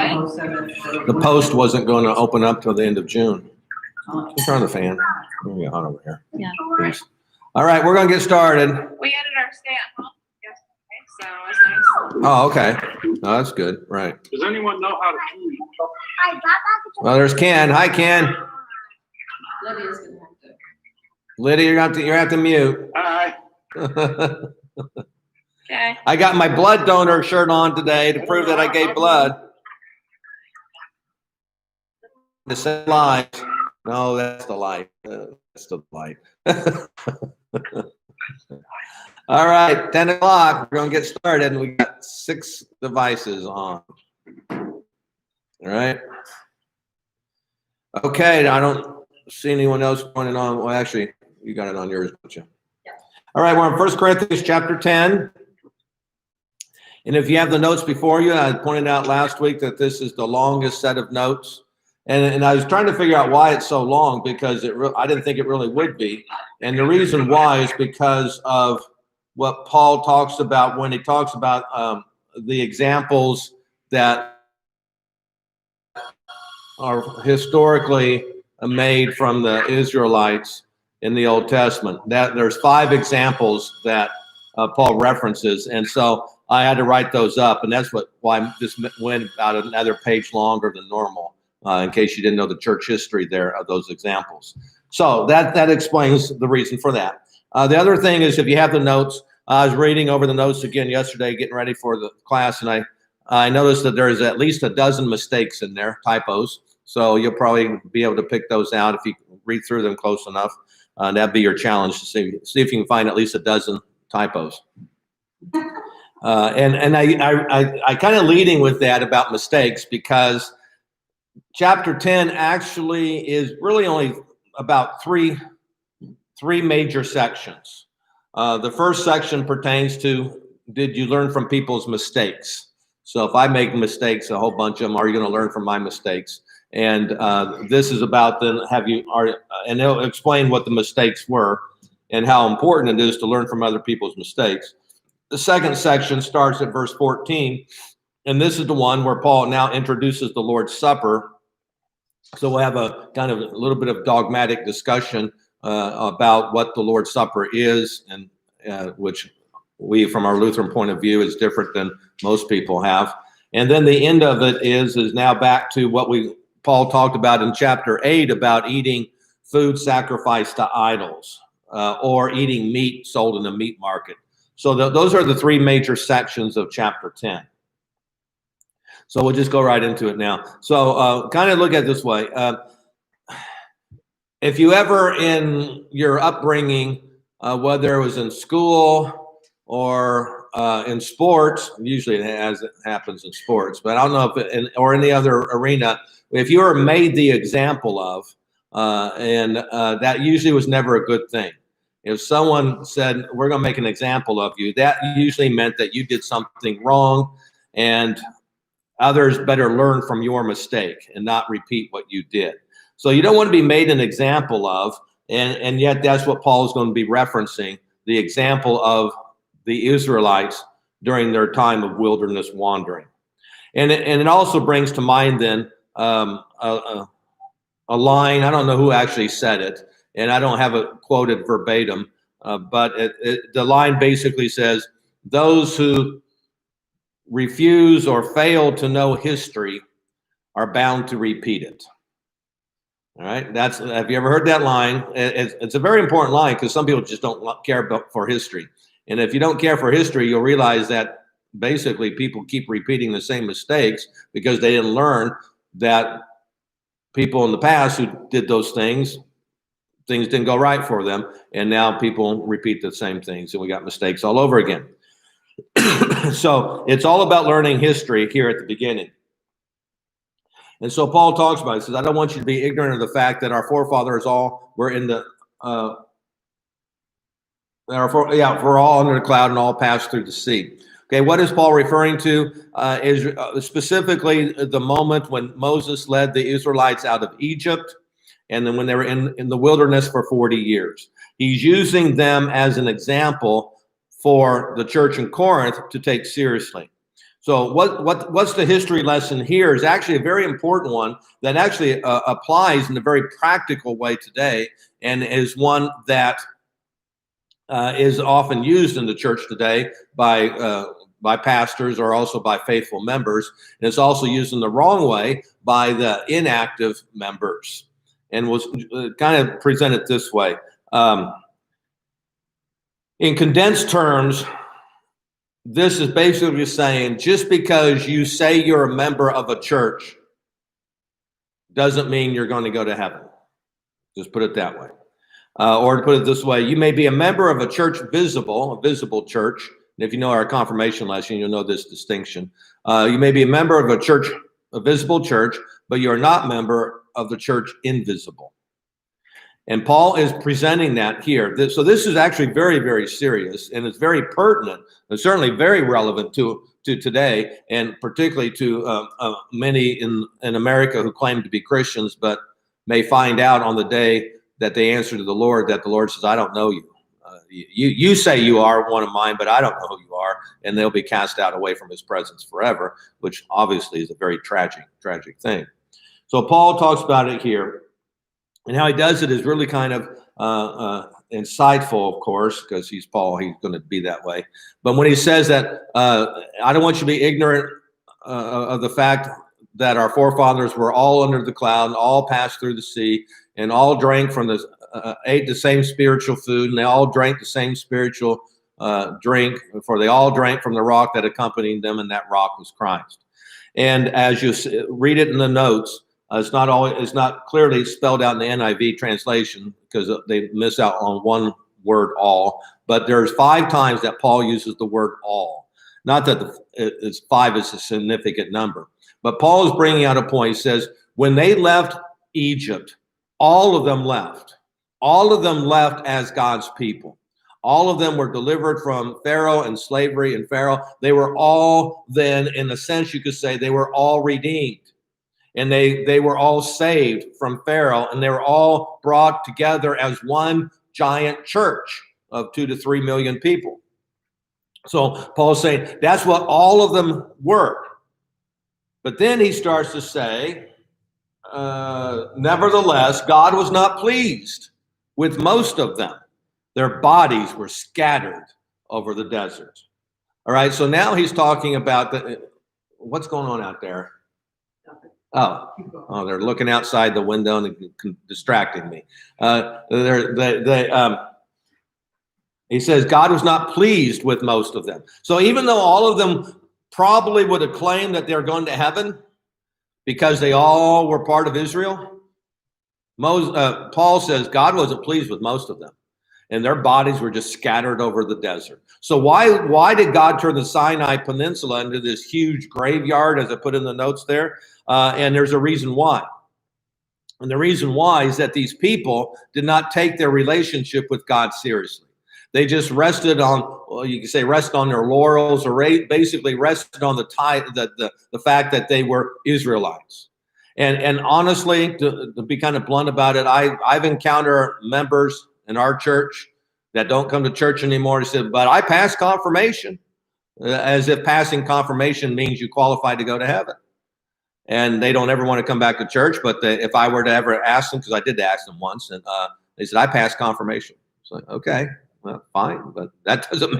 The Post wasn't going to open up till the end of June. Turn on the fan. It'll get hot over here. Yeah. Please. All right, we're going to get started. We added our stay at home yesterday, so it's nice. Oh, okay. Oh, that's good. Right. Does anyone know how to tweet? Well, there's Ken. Hi, Ken. Lydia's gonna have to. Lydia, you're going to have to mute. Hi. Okay. I got my blood donor shirt on today to prove that I gave blood. To save lives. No, that's the light. That's the light. All right, 10 o'clock. We're going to get started. And we got 6 devices on. All right. Okay, I don't see anyone else pointing on. Well, actually, you got it on yours, don't you? Yeah. All right, we're in 1 Corinthians chapter 10. And if you have the notes before you, I pointed out last week that this is the longest set of notes. And I was trying to figure out why it's so long, because I didn't think it really would be. And the reason why is because of what Paul talks about when he talks about the examples that are historically made from the Israelites in the Old Testament. That there's 5 examples that Paul references, and so I had to write those up, and that's why this went about another page longer than normal. In case you didn't know the church history there of those examples. So that explains the reason for that. The other thing is, if you have the notes, I was reading over the notes again yesterday, getting ready for the class, and I noticed that there's at least a dozen mistakes in there, typos. So you'll probably be able to pick those out if you read through them close enough. That'd be your challenge, to see if you can find at least a dozen typos. And I kind of leading with that about mistakes, because chapter 10 actually is really only about three major sections. The first section pertains to, did you learn from people's mistakes? So if I make mistakes, a whole bunch of them, are you going to learn from my mistakes? And this is about then, and it'll explain what the mistakes were and how important it is to learn from other people's mistakes. The second section starts at verse 14, and this is the one where Paul now introduces the Lord's Supper. So we'll have a kind of a little bit of dogmatic discussion about what the Lord's Supper is, and which we, from our Lutheran point of view, is different than most people have. And then the end of it is now back to what Paul talked about in chapter 8 about eating food sacrificed to idols, or eating meat sold in a meat market. So those are the 3 major sections of chapter 10. So we'll just go right into it now. So kind of look at it this way. If you ever in your upbringing, whether it was in school or in sports, usually it happens in sports, but I don't know if or any other arena, if you were made the example of, and that usually was never a good thing. If someone said, we're going to make an example of you, that usually meant that you did something wrong, and others better learn from your mistake and not repeat what you did. So you don't want to be made an example of, and yet that's what Paul is going to be referencing, the example of the Israelites during their time of wilderness wandering. And it also brings to mind then a line, I don't know who actually said it, and I don't have it quoted verbatim, but the line basically says, those who refuse or fail to know history are bound to repeat it. All right, have you ever heard that line? It's a very important line, because some people just don't care for history. And if you don't care for history, you'll realize that basically people keep repeating the same mistakes because they didn't learn that people in the past who did those things didn't go right for them. And now people repeat the same things, and we got mistakes all over again. So it's all about learning history here at the beginning. And so Paul talks about it. He says, I don't want you to be ignorant of the fact that our forefathers all were in the, we're all under the cloud and all passed through the sea. Okay, what is Paul referring to? Is specifically the moment when Moses led the Israelites out of Egypt, and then when they were in the wilderness for 40 years. He's using them as an example for the church in Corinth to take seriously. So what's the history lesson here is actually a very important one that actually applies in a very practical way today, and is one that is often used in the church today by pastors or also by faithful members. And it's also used in the wrong way by the inactive members. And was kind of presented this way. In condensed terms, this is basically saying just because you say you're a member of a church doesn't mean you're going to go to heaven. Just put it that way. Or to put it this way, you may be a member of a church a visible church. And if you know our confirmation lesson, you'll know this distinction. You may be a member of a visible church, but you're not a member of the church invisible. And Paul is presenting that here. So this is actually very, very serious, and it's very pertinent, and certainly very relevant to today, and particularly to many in America who claim to be Christians, but may find out on the day that they answer to the Lord that the Lord says, I don't know you. You say you are one of mine, but I don't know who you are, and they'll be cast out away from his presence forever, which obviously is a very tragic thing. So Paul talks about it here. And how he does it is really kind of insightful, of course, because he's Paul. He's going to be that way. But when he says that, I don't want you to be ignorant of the fact that our forefathers were all under the cloud and all passed through the sea and all drank from ate the same spiritual food, and they all drank the same spiritual drink, for they all drank from the rock that accompanied them, and that rock was Christ. And as you read it in the notes, it's not clearly spelled out in the NIV translation because they miss out on one word, all. But there's 5 times that Paul uses the word all. Not that 5 is a significant number, but Paul is bringing out a point. He says, when they left Egypt, all of them left. All of them left as God's people. All of them were delivered from Pharaoh and slavery and Pharaoh. They were all then, in a sense, you could say, they were all redeemed. And they were all saved from Pharaoh, and they were all brought together as one giant church of 2 to 3 million people. So Paul's saying that's what all of them were. But then he starts to say, nevertheless, God was not pleased with most of them. Their bodies were scattered over the desert. All right, so now he's talking about what's going on out there. Oh, they're looking outside the window and distracting me. He says God was not pleased with most of them. So even though all of them probably would have claimed that they're going to heaven because they all were part of Israel, Paul says God wasn't pleased with most of them, and their bodies were just scattered over the desert. So why did God turn the Sinai Peninsula into this huge graveyard, as I put in the notes there? And there's a reason why. And the reason why is that these people did not take their relationship with God seriously. They just rested on, well, you can say rest on their laurels, or basically rested on the fact that they were Israelites. And honestly, to be kind of blunt about it, I've encountered members in our church that don't come to church anymore. They said, but I passed confirmation, as if passing confirmation means you qualify to go to heaven. And they don't ever want to come back to church. But if I were to ever ask them, because I did ask them once, and they said, I passed confirmation. So, okay, well, fine. But that doesn't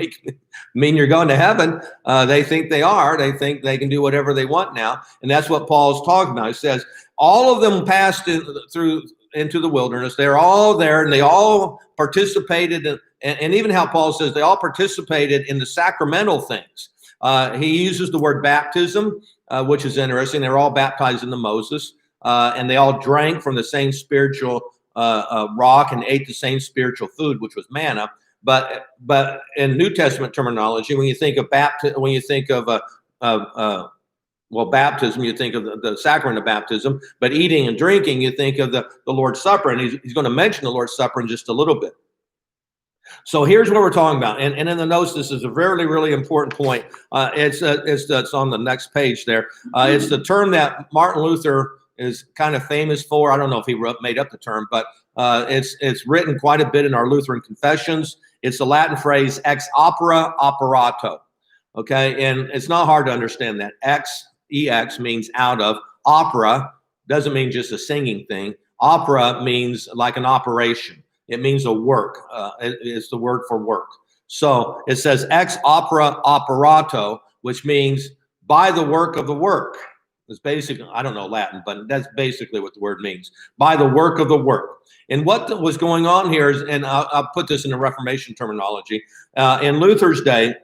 mean you're going to heaven. They think they are. They think they can do whatever they want now. And that's what Paul's talking about. He says, all of them passed into the wilderness. They're all there, and they all participated in, and even how Paul says they all participated in the sacramental things. He uses the word baptism, which is interesting. They were all baptized into Moses, and they all drank from the same spiritual rock and ate the same spiritual food, which was manna. But in New Testament terminology, when you think of baptism, you think of baptism, you think of the sacrament of baptism. But eating and drinking, you think of the Lord's Supper, and he's going to mention the Lord's Supper in just a little bit. So here's what we're talking about, and in the notes, this is a really, really important point. It's on the next page there. It's the term that Martin Luther is kind of famous for. I don't know if he made up the term, but it's written quite a bit in our Lutheran confessions. It's the Latin phrase ex opere operato. Okay, and it's not hard to understand that. EX means out of. Opera doesn't mean just a singing thing. Opera means like an operation. It means a work. It's the word for work. So it says ex opera operato, which means by the work of the work. It's basically, I don't know Latin, but that's basically what the word means. By the work of the work. And what was going on here is, and I'll put this in the Reformation terminology, in Luther's day,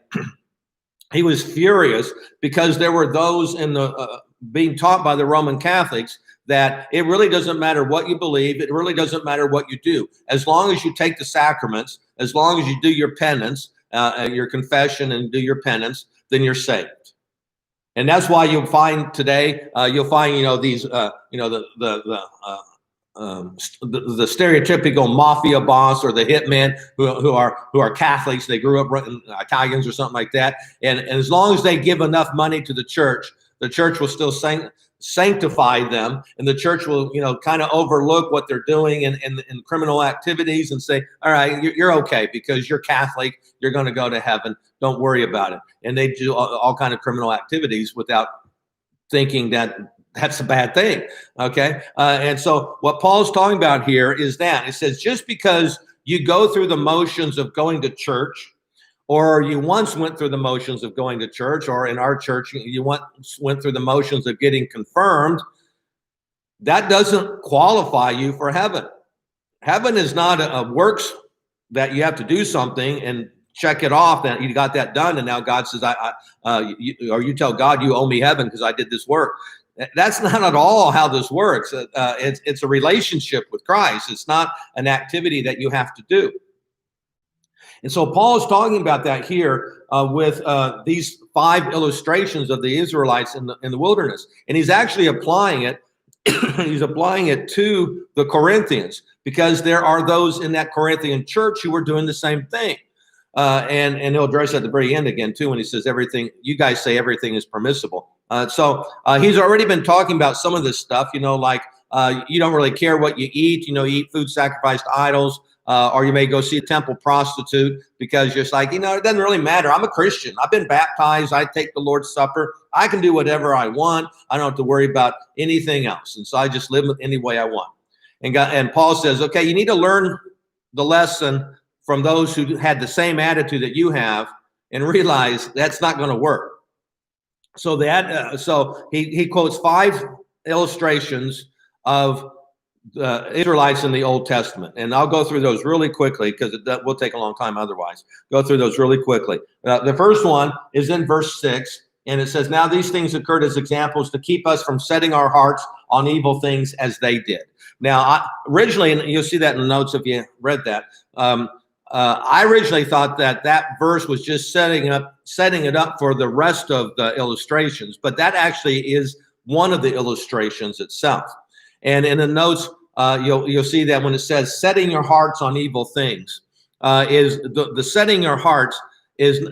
he was furious because there were those in the being taught by the Roman Catholics that it really doesn't matter what you believe. It really doesn't matter what you do. As long as you take the sacraments, as long as you do your penance, your confession and do your penance, then you're saved. And that's why you'll find today, you'll find, these, the stereotypical mafia boss or the hitman who are Catholics. They grew up Italians or something like that. And as long as they give enough money to the church will still sanctify them, and the church will, kind of overlook what they're doing in criminal activities and say, all right, you're okay because you're Catholic, you're going to go to heaven. Don't worry about it. And they do all kind of criminal activities without thinking that that's a bad thing. Okay. And so what Paul's talking about here is that it says, just because you go through the motions of going to church, or you once went through the motions of going to church, or in our church, you once went through the motions of getting confirmed, that doesn't qualify you for heaven. Heaven is not a works that you have to do something and check it off that you got that done, and now God says, you tell God you owe me heaven because I did this work. That's not at all how this works. It's a relationship with Christ. It's not an activity that you have to do. And so Paul is talking about that here with these 5 illustrations of the Israelites in the wilderness. And he's actually applying it. He's applying it to the Corinthians, because there are those in that Corinthian church who were doing the same thing. And he'll address at the very end again, too, when he says everything, you guys say everything is permissible. So he's already been talking about some of this stuff, like you don't really care what you eat, you eat food sacrificed to idols. Or you may go see a temple prostitute because you're just like, it doesn't really matter. I'm a Christian. I've been baptized. I take the Lord's Supper. I can do whatever I want. I don't have to worry about anything else. And so I just live any way I want. And Paul says, okay, you need to learn the lesson from those who had the same attitude that you have and realize that's not going to work. So so he quotes 5 illustrations of Israelites in the Old Testament, and I'll go through those really quickly because it will take a long time otherwise. Go through those really quickly. The first one is in verse 6, and it says, now these things occurred as examples to keep us from setting our hearts on evil things as they did. Now, originally, and you'll see that in the notes if you read that, I originally thought that verse was just setting it up for the rest of the illustrations, but that actually is one of the illustrations itself. And in the notes, you'll see that when it says setting your hearts on evil things, is the setting your hearts is,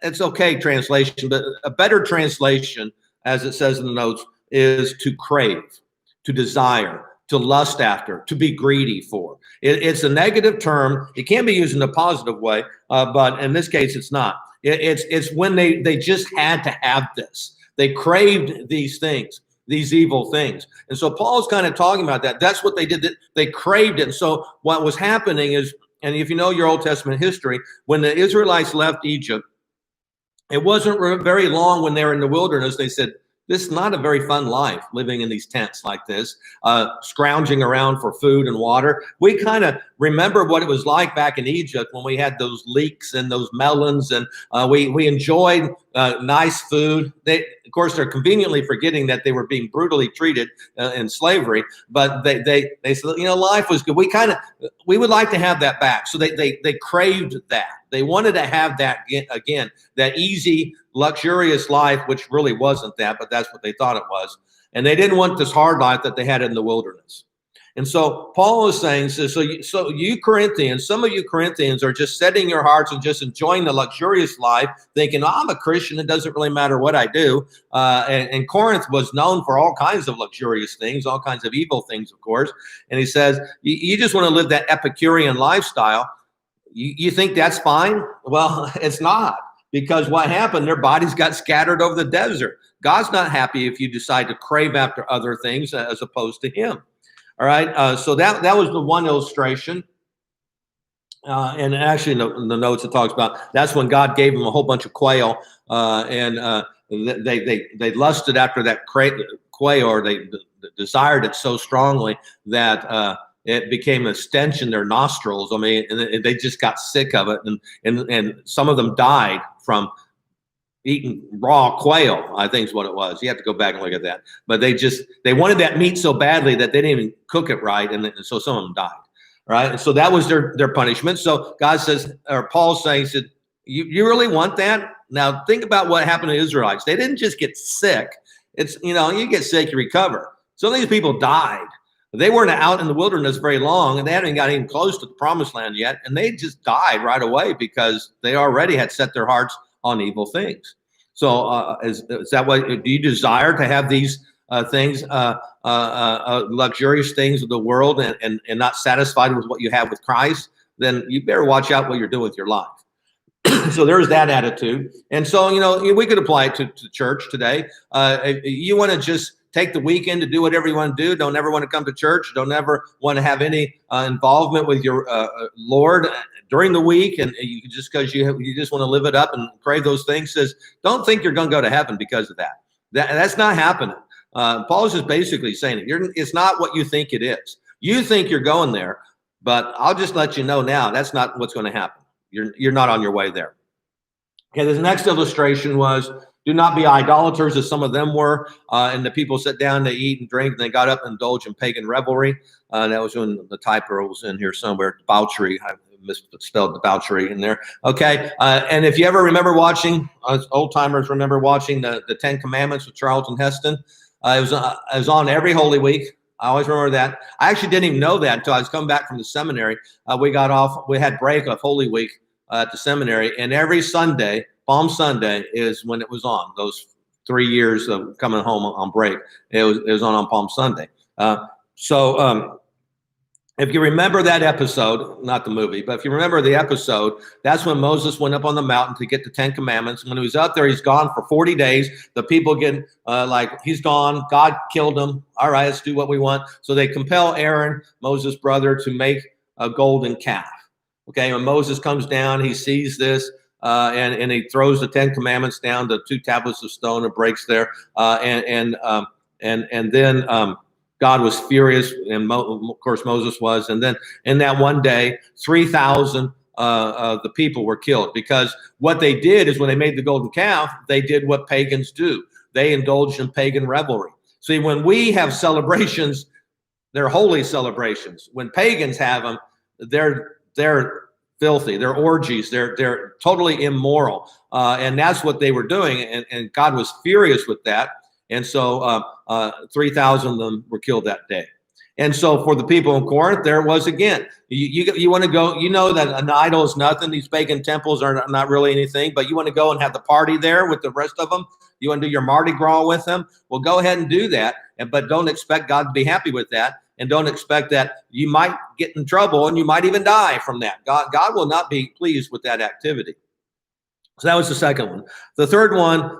it's okay translation, but a better translation, as it says in the notes, is to crave, to desire, to lust after, to be greedy for. It's a negative term. It can be used in a positive way, but in this case, it's not. It's when they just had to have this. They craved these things, these evil things. And so Paul's kind of talking about that. That's what they did. They craved it. And so what was happening is, and if you know your Old Testament history, when the Israelites left Egypt, it wasn't very long when they were in the wilderness, they said, this is not a very fun life, living in these tents like this, scrounging around for food and water. We kind of remember what it was like back in Egypt when we had those leeks and those melons, and we enjoyed nice food. Of course, they're conveniently forgetting that they were being brutally treated in slavery, but they said, life was good. We would like to have that back. So they craved that. They wanted to have that again, that easy, luxurious life, which really wasn't that, but that's what they thought it was. And they didn't want this hard life that they had in the wilderness. And so Paul is saying, so you Corinthians, some of you Corinthians are just setting your hearts and just enjoying the luxurious life, thinking, I'm a Christian, it doesn't really matter what I do. And Corinth was known for all kinds of luxurious things, all kinds of evil things, of course. And he says, you just want to live that Epicurean lifestyle. You think that's fine? Well, it's not. because what happened, their bodies got scattered over the desert. God's not happy if you decide to crave after other things as opposed to him. All right. So that was the one illustration. And actually, in the notes it talks about that's when God gave them a whole bunch of quail, and they lusted after that quail, or they desired it so strongly that it became a stench in their nostrils. I mean, and they just got sick of it, and some of them died from eating raw quail, I think is what it was. You have to go back and look at that. But they wanted that meat so badly that they didn't even cook it right, and so some of them died. Right. And so that was their punishment. So God says, or Paul's saying, he said, you really want that? Now think about what happened to the Israelites. They didn't just get sick. It's, you get sick, you recover. Some of these people died. They weren't out in the wilderness very long, and they hadn't got even close to the promised land yet. And they just died right away because they already had set their hearts on evil things. So is that what, do you desire to have these things, luxurious things of the world, and not satisfied with what you have with Christ? Then you better watch out what you're doing with your life. So there's that attitude. And so, we could apply it to church today. If you want to just take the weekend to do whatever you want to do, don't ever want to come to church, don't ever want to have any involvement with your Lord during the week, and you just because you just want to live it up and crave those things, says don't think you're going to go to heaven because of that. That's not happening. Paul's just basically saying it's not what you think it is. You think you're going there, but I'll just let you know now that's not what's going to happen. You're not on your way there. Okay, the next illustration was, do not be idolaters as some of them were. And the people sat down, they eat and drink, and they got up and indulged in pagan revelry. That was when the typo was in here somewhere, debauchery. I misspelled debauchery in there. Okay, and if you ever remember watching, old timers remember watching the Ten Commandments with Charlton Heston. It was on every Holy Week. I always remember that. I actually didn't even know that until I was coming back from the seminary. We had break of Holy Week at the seminary, and every Sunday, Palm Sunday, is when it was on. Those 3 years of coming home on break, it was on Palm Sunday. If you remember that episode, not the movie, but if you remember the episode, that's when Moses went up on the mountain to get the 10 Commandments. When he was up there, he's gone for 40 days. The people get he's gone. God killed him. All right, let's do what we want. So they compel Aaron, Moses' brother, to make a golden calf. Okay, when Moses comes down, he sees this, and he throws the 10 Commandments down, the 2 tablets of stone, and breaks there. And then God was furious, and of course Moses was. And then in that one day, 3,000 of the people were killed, because what they did is when they made the golden calf, they did what pagans do. They indulged in pagan revelry. See, when we have celebrations, they're holy celebrations. When pagans have them, they're filthy. They're orgies. They're totally immoral. And that's what they were doing. And God was furious with that. And so 3,000 of them were killed that day. And so for the people in Corinth, there it was again. You want to go, that an idol is nothing. These pagan temples are not really anything, but you want to go and have the party there with the rest of them. You want to do your Mardi Gras with them? Well, go ahead and do that. But don't expect God to be happy with that. And don't expect that you might get in trouble and you might even die from that. God will not be pleased with that activity. So that was the second one. The third one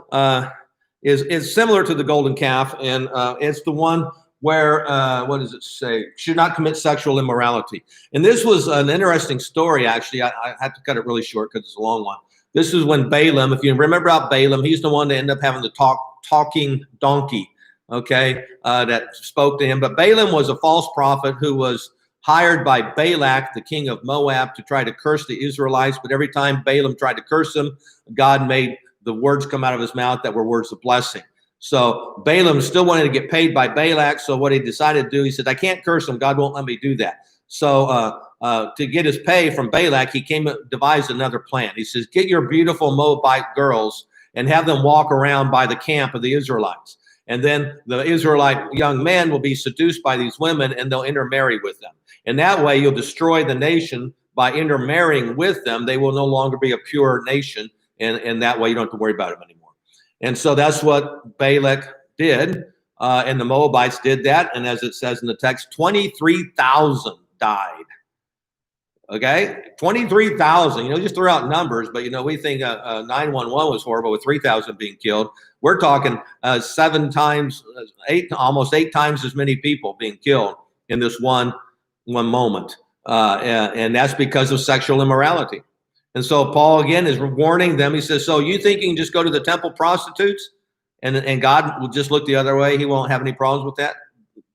is similar to the golden calf, and it's the one where, what does it say? Should not commit sexual immorality. And this was an interesting story, actually. I had to cut it really short because it's a long one. This is when Balaam, if you remember about Balaam, he's the one that ended up having the talking donkey, okay, that spoke to him. But Balaam was a false prophet who was hired by Balak, the king of Moab, to try to curse the Israelites. But every time Balaam tried to curse them, God made the words come out of his mouth that were words of blessing. So Balaam still wanted to get paid by Balak. So what he decided to do, he said, I can't curse him. God won't let me do that. So to get his pay from Balak, he devised another plan. He says, get your beautiful Moabite girls and have them walk around by the camp of the Israelites. And then the Israelite young men will be seduced by these women, and they'll intermarry with them. And that way you'll destroy the nation by intermarrying with them. They will no longer be a pure nation. And that way you don't have to worry about them anymore. And so that's what Balak did. And the Moabites did that. And as it says in the text, 23,000 died. Okay, 23,000. You know, just throw out numbers, but you know, we think 911 was horrible with 3,000 being killed. We're talking 7 times, almost 8 times as many people being killed in this one moment, and that's because of sexual immorality. And so Paul again is warning them. He says, "So you think you can just go to the temple prostitutes, and God will just look the other way? He won't have any problems with that?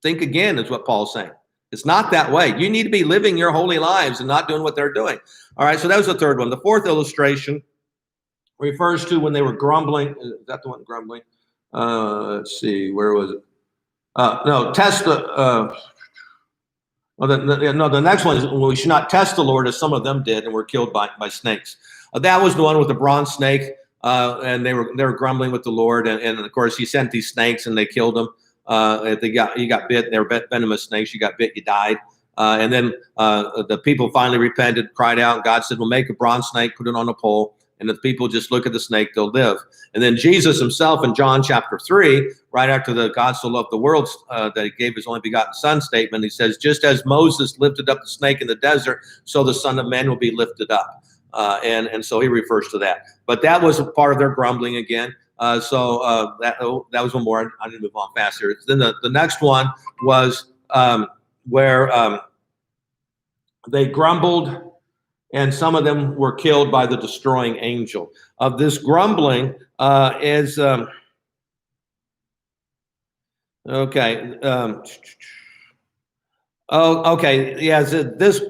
Think again," is what Paul's saying. It's not that way. You need to be living your holy lives and not doing what they're doing. All right, so that was the third one. The fourth illustration refers to when they were grumbling. Is that the one, grumbling? Let's see, where was it? No, test the. The next one is we should not test the Lord as some of them did and were killed by snakes. That was the one with the bronze snake, and they were grumbling with the Lord, and of course he sent these snakes and they killed them. If you got bit, they were venomous snakes. You got bit, you died. And then the people finally repented, cried out, and God said, "Well, make a bronze snake, put it on a pole, and if people just look at the snake, they'll live." And then Jesus himself in John chapter 3, right after the God so loved the world, that he gave his only begotten son statement, he says, "Just as Moses lifted up the snake in the desert, so the Son of Man will be lifted up." And so he refers to that. But that was a part of their grumbling again. So that was one more. I need to move on faster. Then the next one was where they grumbled, and some of them were killed by the destroying angel. Of this grumbling is okay. Okay. Yeah. So this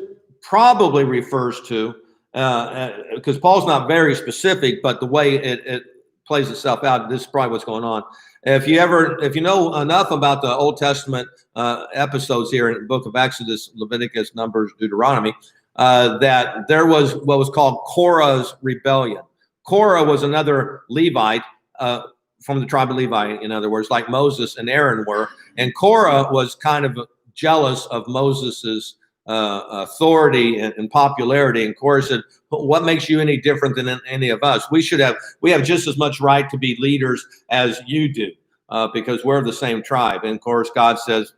probably refers to because Paul's not very specific, but the way it plays itself out, this is probably what's going on. If you know enough about the Old Testament episodes here in the book of Exodus, Leviticus, Numbers, Deuteronomy, that there was what was called Korah's rebellion. Korah was another Levite from the tribe of Levi, in other words, like Moses and Aaron were. And Korah was kind of jealous of Moses's authority and popularity. And Korah said, "What makes you any different than any of us? We have just as much right to be leaders as you do, because we're the same tribe." And of course, God says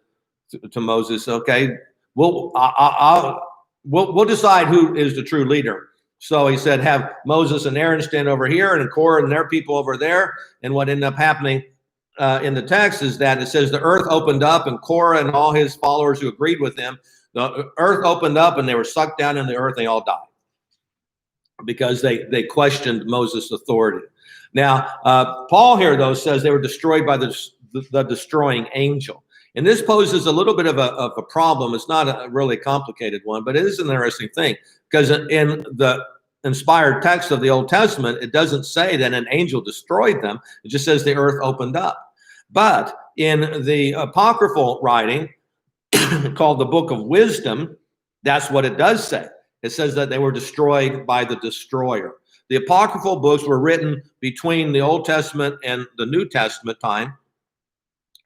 to Moses, "Okay, we'll decide who is the true leader." So he said, "Have Moses and Aaron stand over here, and Korah and their people over there." And what ended up happening in the text is that it says the earth opened up, and Korah and all his followers who agreed with him, the earth opened up, and they were sucked down in the earth. They all died because they questioned Moses' authority. Now, Paul here, though, says they were destroyed by the destroying angel. And this poses a little bit of a problem. It's not a really complicated one, but it is an interesting thing, because in the inspired text of the Old Testament, it doesn't say that an angel destroyed them. It just says the earth opened up. But in the apocryphal writing called the Book of Wisdom, that's what it does say. It says that they were destroyed by the destroyer. The apocryphal books were written between the Old Testament and the New Testament time.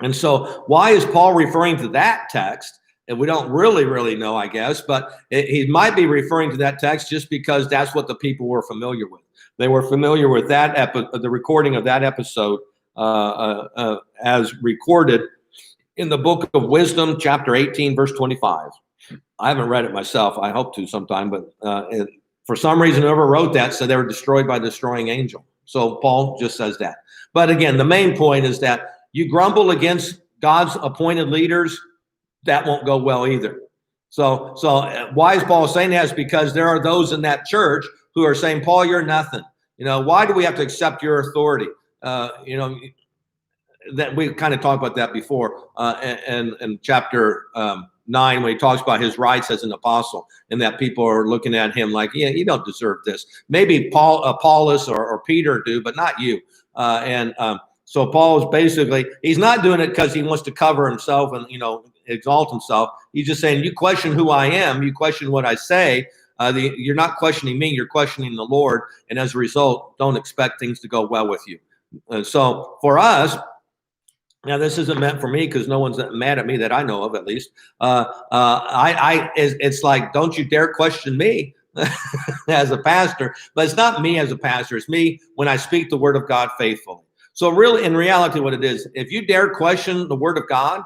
And so why is Paul referring to that text? And we don't really know, I guess, but he might be referring to that text just because that's what the people were familiar with. They were familiar with that the recording of that episode as recorded in the Book of Wisdom, chapter 18, verse 25. I haven't read it myself. I hope to sometime, but for some reason, whoever wrote that said they were destroyed by the destroying angel. So Paul just says that. But again, the main point is that you grumble against God's appointed leaders, that won't go well either. So why is Paul saying that? Is because there are those in that church who are saying, "Paul, you're nothing. Why do we have to accept your authority?" That we kind of talked about that before in chapter 9, when he talks about his rights as an apostle, and that people are looking at him like, "Yeah, you don't deserve this." Maybe Paulus or Peter do, but not you. So Paul is basically, he's not doing it because he wants to cover himself and, exalt himself. He's just saying, you question who I am, you question what I say. You're not questioning me, you're questioning the Lord. And as a result, don't expect things to go well with you. And so for us, now this isn't meant for me because no one's mad at me that I know of, at least. It's like, don't you dare question me as a pastor. But it's not me as a pastor. It's me when I speak the word of God faithfully. So really, in reality, what it is, if you dare question the word of God,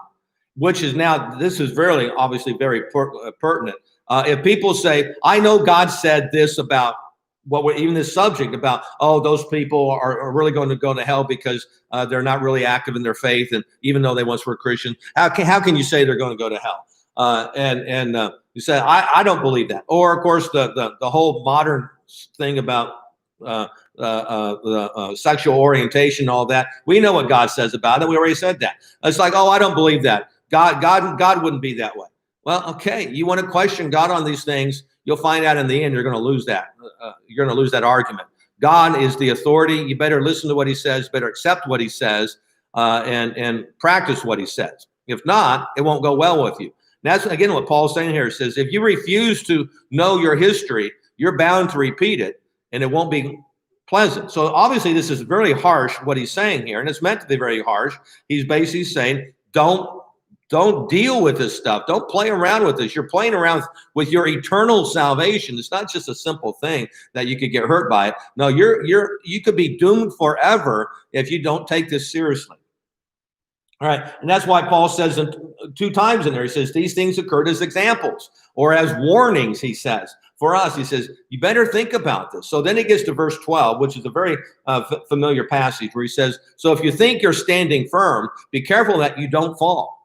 which is now, this is really obviously very pertinent. If people say, I know God said this about even this subject about, oh, those people are really going to go to hell because they're not really active in their faith, and even though they once were Christians, how can you say they're going to go to hell? You say, I don't believe that. Or of course, the whole modern thing about sexual orientation, all that. We know what God says about it. We already said that. It's like, oh, I don't believe that. God wouldn't be that way. Well, okay, you want to question God on these things, you'll find out in the end you're going to lose that. You're going to lose that argument. God is the authority. You better listen to what he says, better accept what he says, and practice what he says. If not, it won't go well with you. And that's, again, what Paul's saying here. It says, if you refuse to know your history, you're bound to repeat it, and it won't be pleasant. So obviously this is very harsh, what he's saying here, and it's meant to be very harsh. He's basically saying, don't deal with this stuff. Don't play around with this. You're playing around with your eternal salvation. It's not just a simple thing that you could get hurt by it. No, you could be doomed forever if you don't take this seriously. All right, and that's why Paul says 2 times in there, he says, these things occurred as examples or as warnings, he says. For us, he says, you better think about this. So then he gets to verse 12, which is a very familiar passage where he says, so if you think you're standing firm, be careful that you don't fall.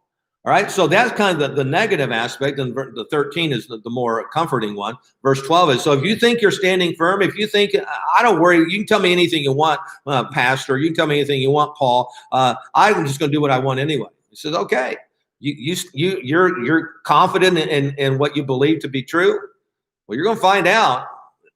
All right, so that's kind of the negative aspect, and the 13 is the more comforting one. Verse 12 is, so if you think you're standing firm, if you think, I don't worry, you can tell me anything you want, Pastor, you can tell me anything you want, Paul, I'm just going to do what I want anyway. He says, okay, you're confident in what you believe to be true? Well, you're going to find out.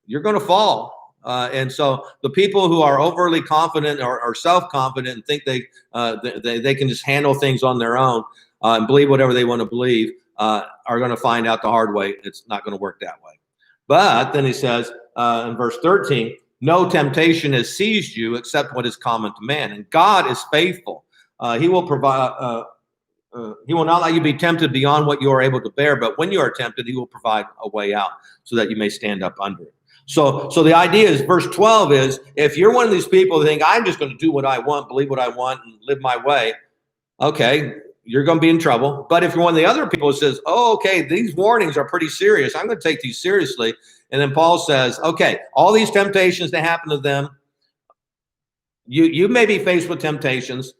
You're going to fall. And so the people who are overly confident or self-confident and think they can just handle things on their own, and believe whatever they want to believe, are going to find out the hard way. It's not going to work that way. But then he says in verse 13, no temptation has seized you except what is common to man. And God is faithful. He will provide. He will not let you be tempted beyond what you are able to bear. But when you are tempted, he will provide a way out so that you may stand up under it. So the idea is, verse 12 is, if you're one of these people who think, I'm just going to do what I want, believe what I want, and live my way, okay, you're going to be in trouble. But if you're one of the other people who says, oh, okay, these warnings are pretty serious, I'm going to take these seriously. And then Paul says, okay, all these temptations that happen to them, you may be faced with temptations,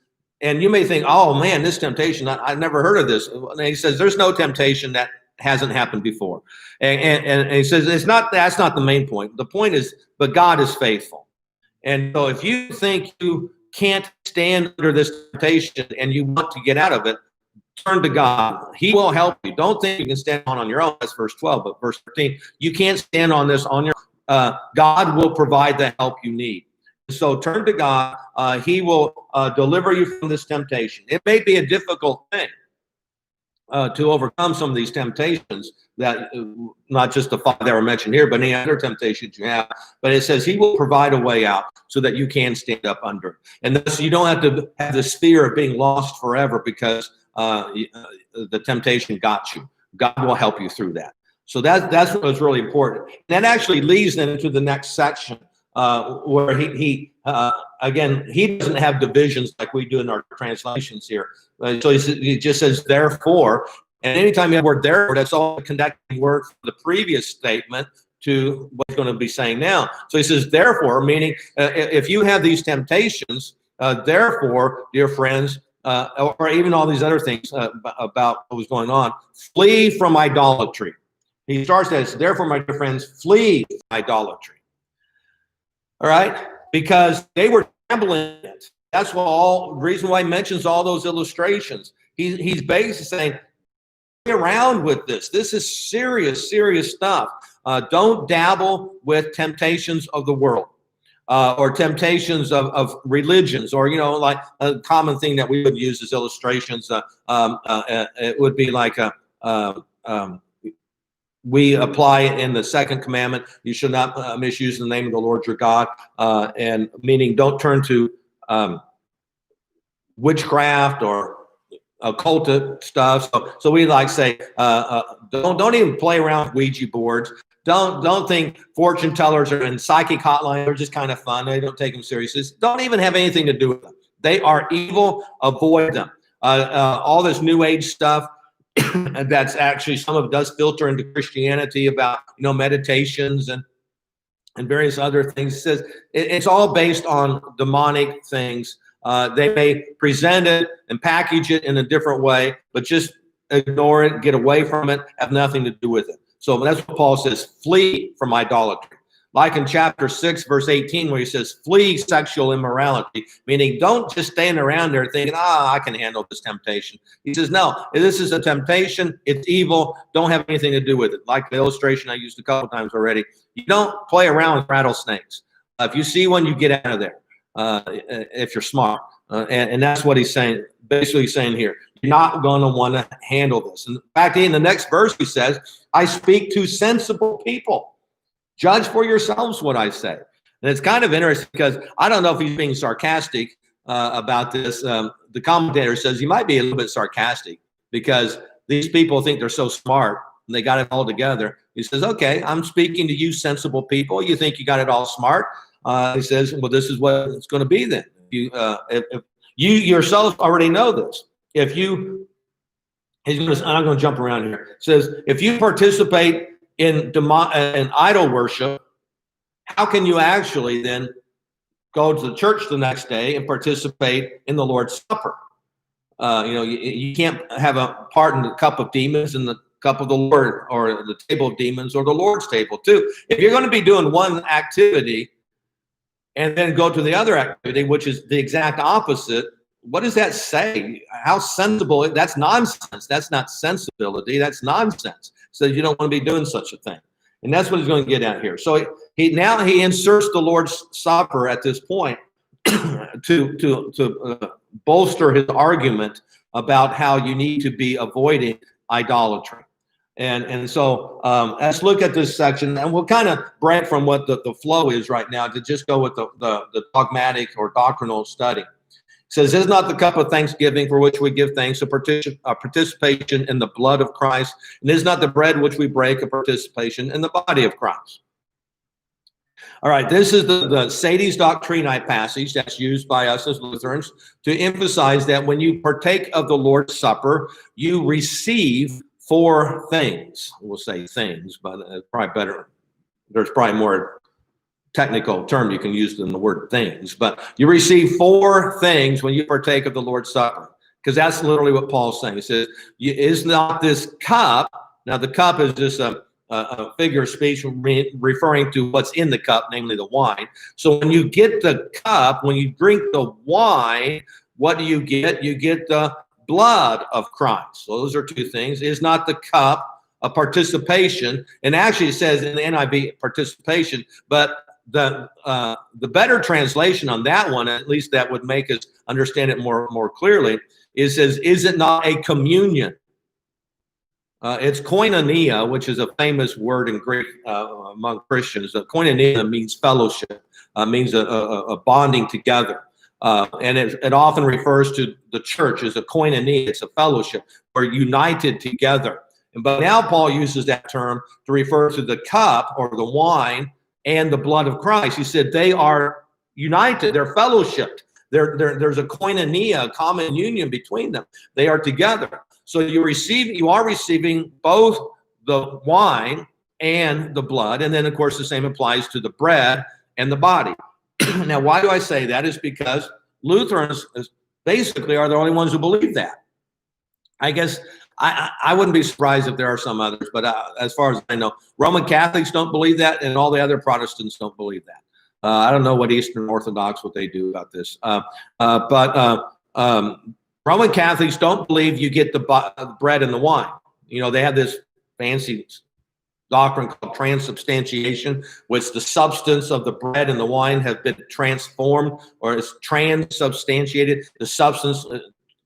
and you may think, oh man, this temptation, I've never heard of this. And he says, there's no temptation that hasn't happened before. And he says, that's not the main point. The point is, but God is faithful. And so if you think you can't stand under this temptation and you want to get out of it, turn to God. He will help you. Don't think you can stand on your own. That's verse 12, but verse 13, you can't stand on this on your own. God will provide the help you need. So turn to God. He will deliver you from this temptation. It may be a difficult thing to overcome some of these temptations, that not just the 5 that were mentioned here, but any other temptations you have. But it says he will provide a way out so that you can stand up under. And thus you don't have to have this fear of being lost forever because the temptation got you. God will help you through that. So that's what was really important. And that actually leads then into the next section, where he again, he doesn't have divisions like we do in our translations here. So he just says, therefore, and anytime you have the word therefore, that's all the connecting word from the previous statement to what he's going to be saying now. So he says, therefore, meaning if you have these temptations, therefore, dear friends, or even all these other things about what was going on, flee from idolatry. He starts as, therefore, my dear friends, flee from idolatry. All right? Because they were gambling it. That's reason why he mentions all those illustrations. He's basically saying, play around with this. This is serious, serious stuff. Don't dabble with temptations of the world, or temptations of religions, or, like a common thing that we would use as illustrations. It would be like we apply in the second commandment, you should not misuse the name of the Lord your God, and meaning don't turn to witchcraft or occult stuff. So we like say, don't even play around with Ouija boards. Don't think fortune tellers and psychic hotlines are just kind of fun. They don't take them seriously. Don't even have anything to do with them. They are evil. Avoid them. All this new age stuff, And that's actually, some of it does filter into Christianity about, meditations and various other things. It says it's all based on demonic things. They may present it and package it in a different way, but just ignore it, get away from it, have nothing to do with it. So that's what Paul says, flee from idolatry. Like in chapter 6, verse 18, where he says, flee sexual immorality, meaning don't just stand around there thinking, I can handle this temptation. He says, no, this is a temptation. It's evil. Don't have anything to do with it. Like the illustration I used a couple times already. You don't play around with rattlesnakes. If you see one, you get out of there, if you're smart. And that's what he's saying, basically saying here. You're not going to want to handle this. In fact, in the next verse, he says, I speak to sensible people. Judge for yourselves what I say. And it's kind of interesting because I don't know if he's being sarcastic about this. The commentator says he might be a little bit sarcastic because these people think they're so smart and they got it all together. He says, okay, I'm speaking to you sensible people. You think you got it all smart. He says, well, this is what it's going to be then. If you yourself already know this. If you, I'm going to jump around here. It says, if you participate in idol worship, how can you actually then go to the church the next day and participate in the Lord's Supper? You can't have a part in the cup of demons and the cup of the Lord, or the table of demons, or the Lord's table too. If you're going to be doing one activity and then go to the other activity, which is the exact opposite, what does that say? How sensible? That's nonsense. That's not sensibility. That's nonsense. So you don't want to be doing such a thing. And that's what he's going to get at here. So he inserts the Lord's Supper at this point to bolster his argument about how you need to be avoiding idolatry. And so let's look at this section, and we'll kind of break from what the flow is right now to just go with the dogmatic or doctrinal study. It says, is not the cup of thanksgiving for which we give thanks a participation in the blood of Christ, and is not the bread which we break a participation in the body of Christ? All right, this is the Sades Doctrinae passage that's used by us as Lutherans to emphasize that when you partake of the Lord's Supper, you receive 4 things. We'll say things, but it's probably better. There's probably more technical term you can use than the word things, but you receive 4 things when you partake of the Lord's Supper, because that's literally what Paul's saying. He says, is not this cup, now the cup is just a figure of speech referring to what's in the cup, namely the wine. So when you get the cup, when you drink the wine, what do you get? You get the blood of Christ. So those are 2 things. Is not the cup a participation? And actually it says in the NIV participation, but the better translation on that one, at least that would make us understand it more clearly, is says, is it not a communion? It's koinonia, which is a famous word in Greek among Christians. Koinonia means fellowship, means a bonding together. And it often refers to the church as a koinonia. It's a fellowship. We're united together. But now Paul uses that term to refer to the cup or the wine and the blood of Christ. He said they are united. They're fellowshipped. There's a koinonia, a common union between them. They are together. So you are receiving both the wine and the blood. And then, of course, the same applies to the bread and the body. Now, why do I say that? Is because Lutherans basically are the only ones who believe that. I guess I wouldn't be surprised if there are some others, but as far as I know, Roman Catholics don't believe that, and all the other Protestants don't believe that. I don't know what Eastern Orthodox, what they do about this. But Roman Catholics don't believe you get the bread and the wine. They have this fancy doctrine called transubstantiation, which the substance of the bread and the wine have been transformed, or is transubstantiated. The substance,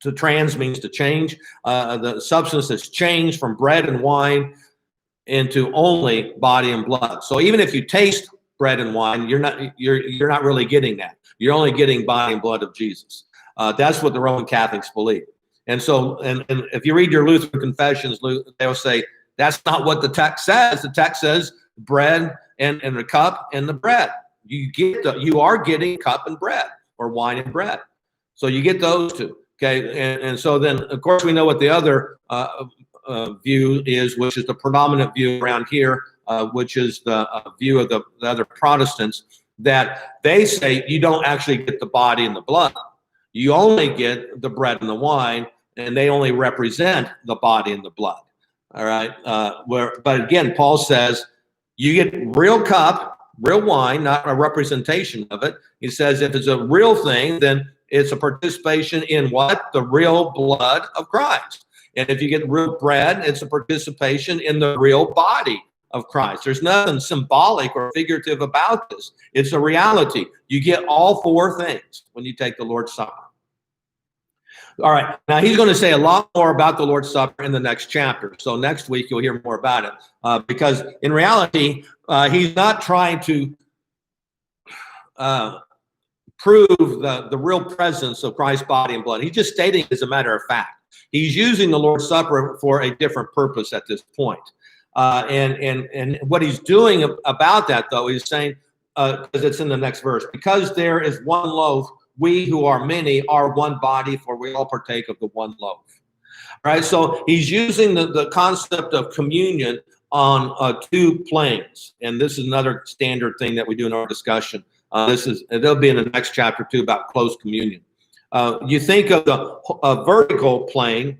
to trans means to change. The substance has changed from bread and wine into only body and blood. So even if you taste bread and wine, you're not really getting that. You're only getting body and blood of Jesus. That's what the Roman Catholics believe. And so, and if you read your Lutheran confessions, they'll say that's not what the text says. The text says bread and the cup and the bread. You are getting cup and bread, or wine and bread. So you get those 2. Okay, and so then of course we know what the other view is, which is the predominant view around here, which is the view of the other Protestants, that they say you don't actually get the body and the blood. You only get the bread and the wine, and they only represent the body and the blood. All right. But again, Paul says you get real cup, real wine, not a representation of it. He says if it's a real thing, then it's a participation in what? The real blood of Christ. And if you get real bread, it's a participation in the real body of Christ. There's nothing symbolic or figurative about this. It's a reality. You get all four things when you take the Lord's Supper. All right. Now, he's going to say a lot more about the Lord's Supper in the next chapter. So next week, you'll hear more about it. Because in reality, he's not trying to prove the real presence of Christ's body and blood. He's just stating it as a matter of fact. He's using the Lord's Supper for a different purpose at this point. And what he's doing about that, though, he's saying, because it's in the next verse, because there is one loaf, we who are many are one body, for we all partake of the one loaf. All right, so he's using the concept of communion on two planes. And this is another standard thing that we do in our discussion. It'll be in the next chapter too about close communion. You think of the vertical plane,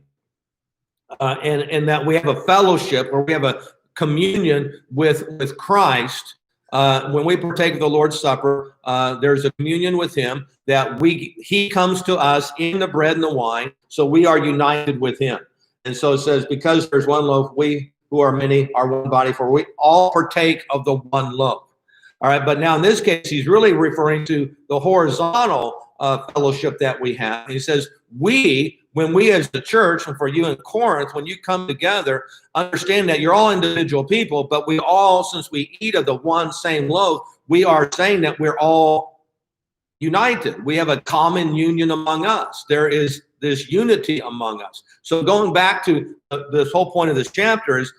and that we have a fellowship or we have a communion with Christ. When we partake of the Lord's Supper, there's a communion with him that he comes to us in the bread and the wine, so we are united with him. And so it says, because there's one loaf, we who are many are one body, for we all partake of the one loaf. All right, but now in this case, he's really referring to the horizontal fellowship that we have. And he says, when we as the church, and for you in Corinth, when you come together, understand that you're all individual people, but we all, since we eat of the one same loaf, we are saying that we're all united. We have a common union among us. There is this unity among us. So going back to this whole point of this chapter is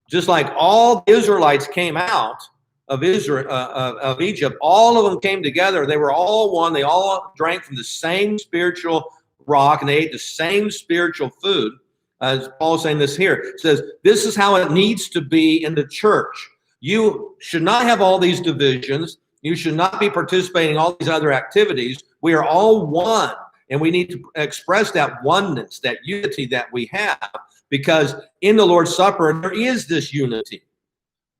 just like all the Israelites came out of Israel, of Egypt, all of them came together. They were all one. They all drank from the same spiritual rock, and they ate the same spiritual food. As Paul's saying this here, it says, this is how it needs to be in the church. You should not have all these divisions. You should not be participating in all these other activities. We are all one, and we need to express that oneness, that unity that we have, because in the Lord's Supper, there is this unity.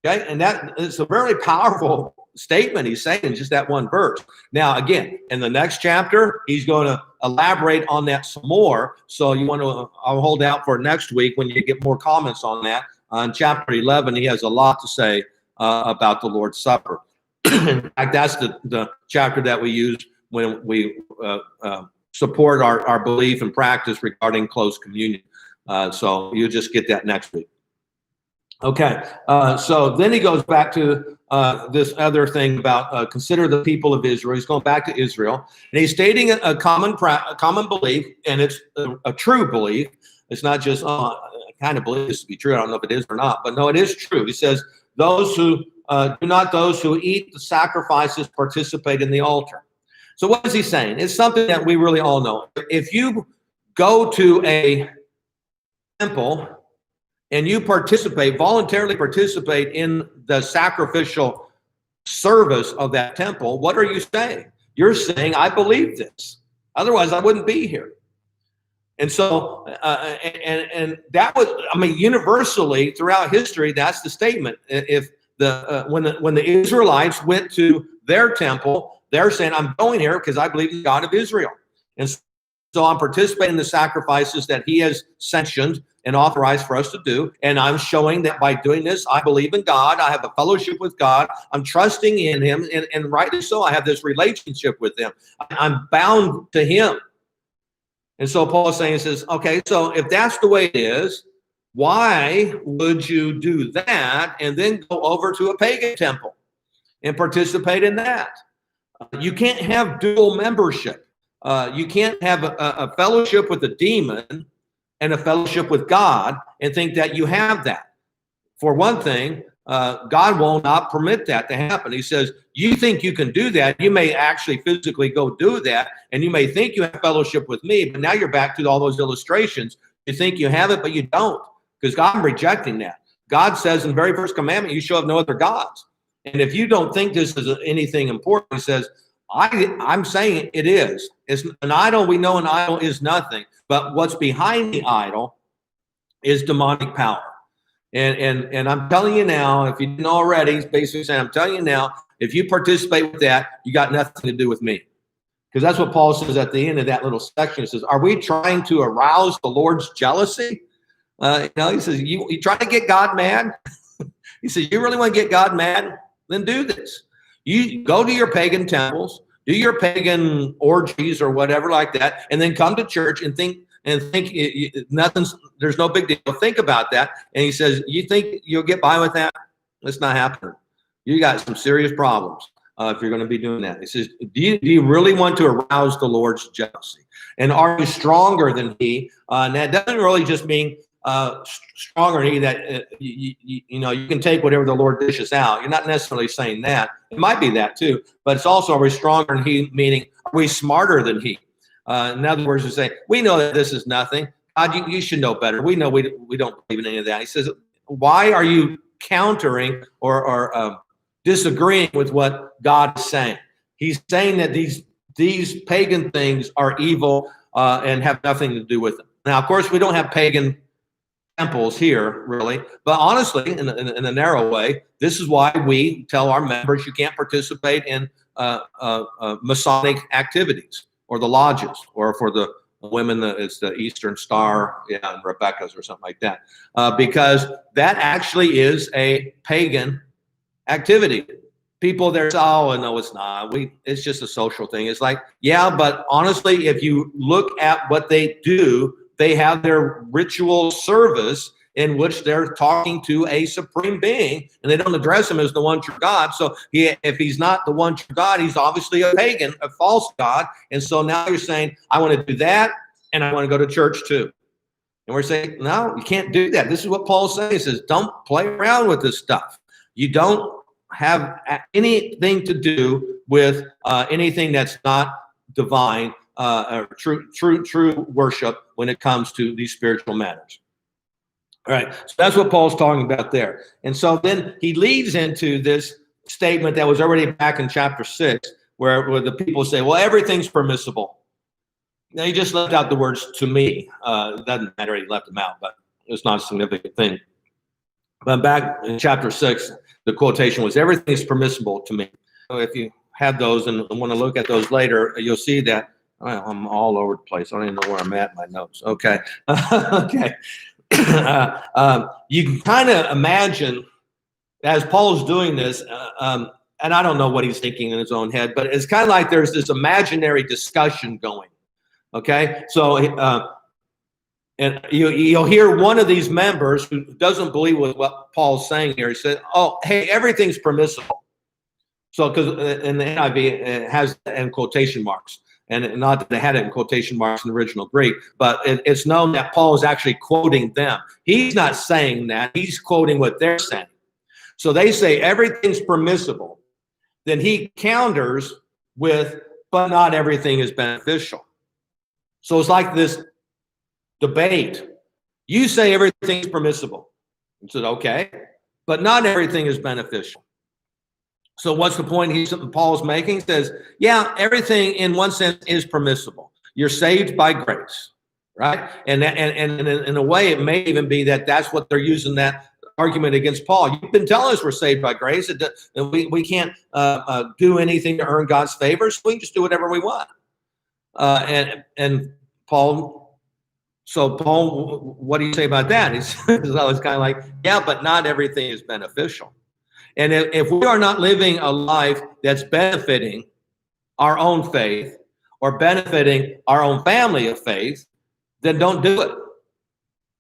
Okay, and that is a very powerful statement he's saying in just that one verse. Now, again, in the next chapter, he's going to elaborate on that some more. So I'll hold out for next week when you get more comments on that. On chapter 11, he has a lot to say about the Lord's Supper. In fact, that's the chapter that we use when we support our belief and practice regarding close communion. So you'll just get that next week. Okay, so then he goes back to this other thing about consider the people of Israel. He's going back to Israel, and he's stating a common belief, and it's a true belief. It's not just I kind of believe this to be true. I don't know if it is or not, but no, it is true. He says, those who those who eat the sacrifices participate in the altar. So what is he saying? It's something that we really all know. If you go to a temple and you voluntarily participate in the sacrificial service of that temple, what are you saying? You're saying, I believe this. Otherwise, I wouldn't be here. And so, and that was, universally throughout history, that's the statement. If when the Israelites went to their temple, they're saying, I'm going here because I believe in the God of Israel. And so I'm participating in the sacrifices that he has sanctioned and authorized for us to do. And I'm showing that by doing this, I believe in God. I have a fellowship with God. I'm trusting in him. And rightly so, I have this relationship with him. I'm bound to him. And so Paul is saying, he says, okay, so if that's the way it is, why would you do that and then go over to a pagan temple and participate in that? You can't have dual membership. You can't have a fellowship with a demon and a fellowship with God and think that you have that. For one thing, God will not permit that to happen. He says, you think you can do that. You may actually physically go do that, and you may think you have fellowship with me, but now you're back to all those illustrations. You think you have it, but you don't. because I'm rejecting that. God says in the very first commandment, you shall have no other gods. And if you don't think this is anything important, he says, I'm saying it is. It's an idol. We know an idol is nothing, but what's behind the idol is demonic power. And I'm telling you now, if you didn't already, he's basically saying, I'm telling you now, if you participate with that, you got nothing to do with me. Because that's what Paul says at the end of that little section. He says, are we trying to arouse the Lord's jealousy? He says, you trying to get God mad? He says, you really want to get God mad? Then do this. You go to your pagan temples, do your pagan orgies or whatever like that, and then come to church and think nothing's, there's no big deal. Think about that. And he says, you think you'll get by with that? It's not happening. You got some serious problems if you're going to be doing that. He says, do you really want to arouse the Lord's jealousy? And are you stronger than he? And that doesn't really just mean stronger than he that, you can take whatever the Lord dishes out. You're not necessarily saying that. It might be that too, but it's also, are we stronger than he, meaning are we smarter than he? In other words, you say, we know that this is nothing. God, you should know better. We know we don't believe in any of that. He says, why are you countering or disagreeing with what God is saying? He's saying that these pagan things are evil and have nothing to do with them. Now, of course, we don't have pagan temples here, really. But honestly, in a narrow way, this is why we tell our members you can't participate in Masonic activities, or the lodges, or for the women, it's the Eastern Star, and Rebecca's or something like that, because that actually is a pagan activity. People there say, oh, no, it's not. It's just a social thing. It's like, yeah, but honestly, if you look at what they do, they have their ritual service in which they're talking to a supreme being, and they don't address him as the one true God. So if he's not the one true God, he's obviously a pagan, a false God. And so now you're saying, I want to do that, and I want to go to church too. And we're saying, no, you can't do that. This is what Paul's saying. He says, don't play around with this stuff. You don't have anything to do with anything that's not divine, true worship when it comes to these spiritual matters. All right, so that's what Paul's talking about there. And so then he leads into this statement that was already back in chapter 6, where the people say, well, everything's permissible. Now, he just left out the words "to me." It doesn't matter, he left them out, but it's not a significant thing. But back in chapter 6, the quotation was, everything's permissible to me. So if you have those and want to look at those later, you'll see that I'm all over the place. I don't even know where I'm at in my notes. Okay. Okay. You can kind of imagine, as Paul's doing this, and I don't know what he's thinking in his own head, but it's kind of like there's this imaginary discussion going. Okay. So, and you'll hear one of these members who doesn't believe with what Paul's saying here. He said, oh, hey, everything's permissible. So, because in the NIV, it has in quotation marks. And not that they had it in quotation marks in the original Greek, but it's known that Paul is actually quoting them. He's not saying that. He's quoting what they're saying. So they say everything's permissible. Then he counters with, but not everything is beneficial. So it's like this debate. You say everything's permissible. He said, okay, but not everything is beneficial. So what's the point Paul's making? He says, yeah, everything in one sense is permissible. You're saved by grace, right? And in a way, it may even be that that's what they're using that argument against Paul. You've been telling us we're saved by grace, and we can't do anything to earn God's favor, so we can just do whatever we want. And Paul, what do you say about that? It's kind of like, yeah, but not everything is beneficial. And if we are not living a life that's benefiting our own faith or benefiting our own family of faith, then don't do it,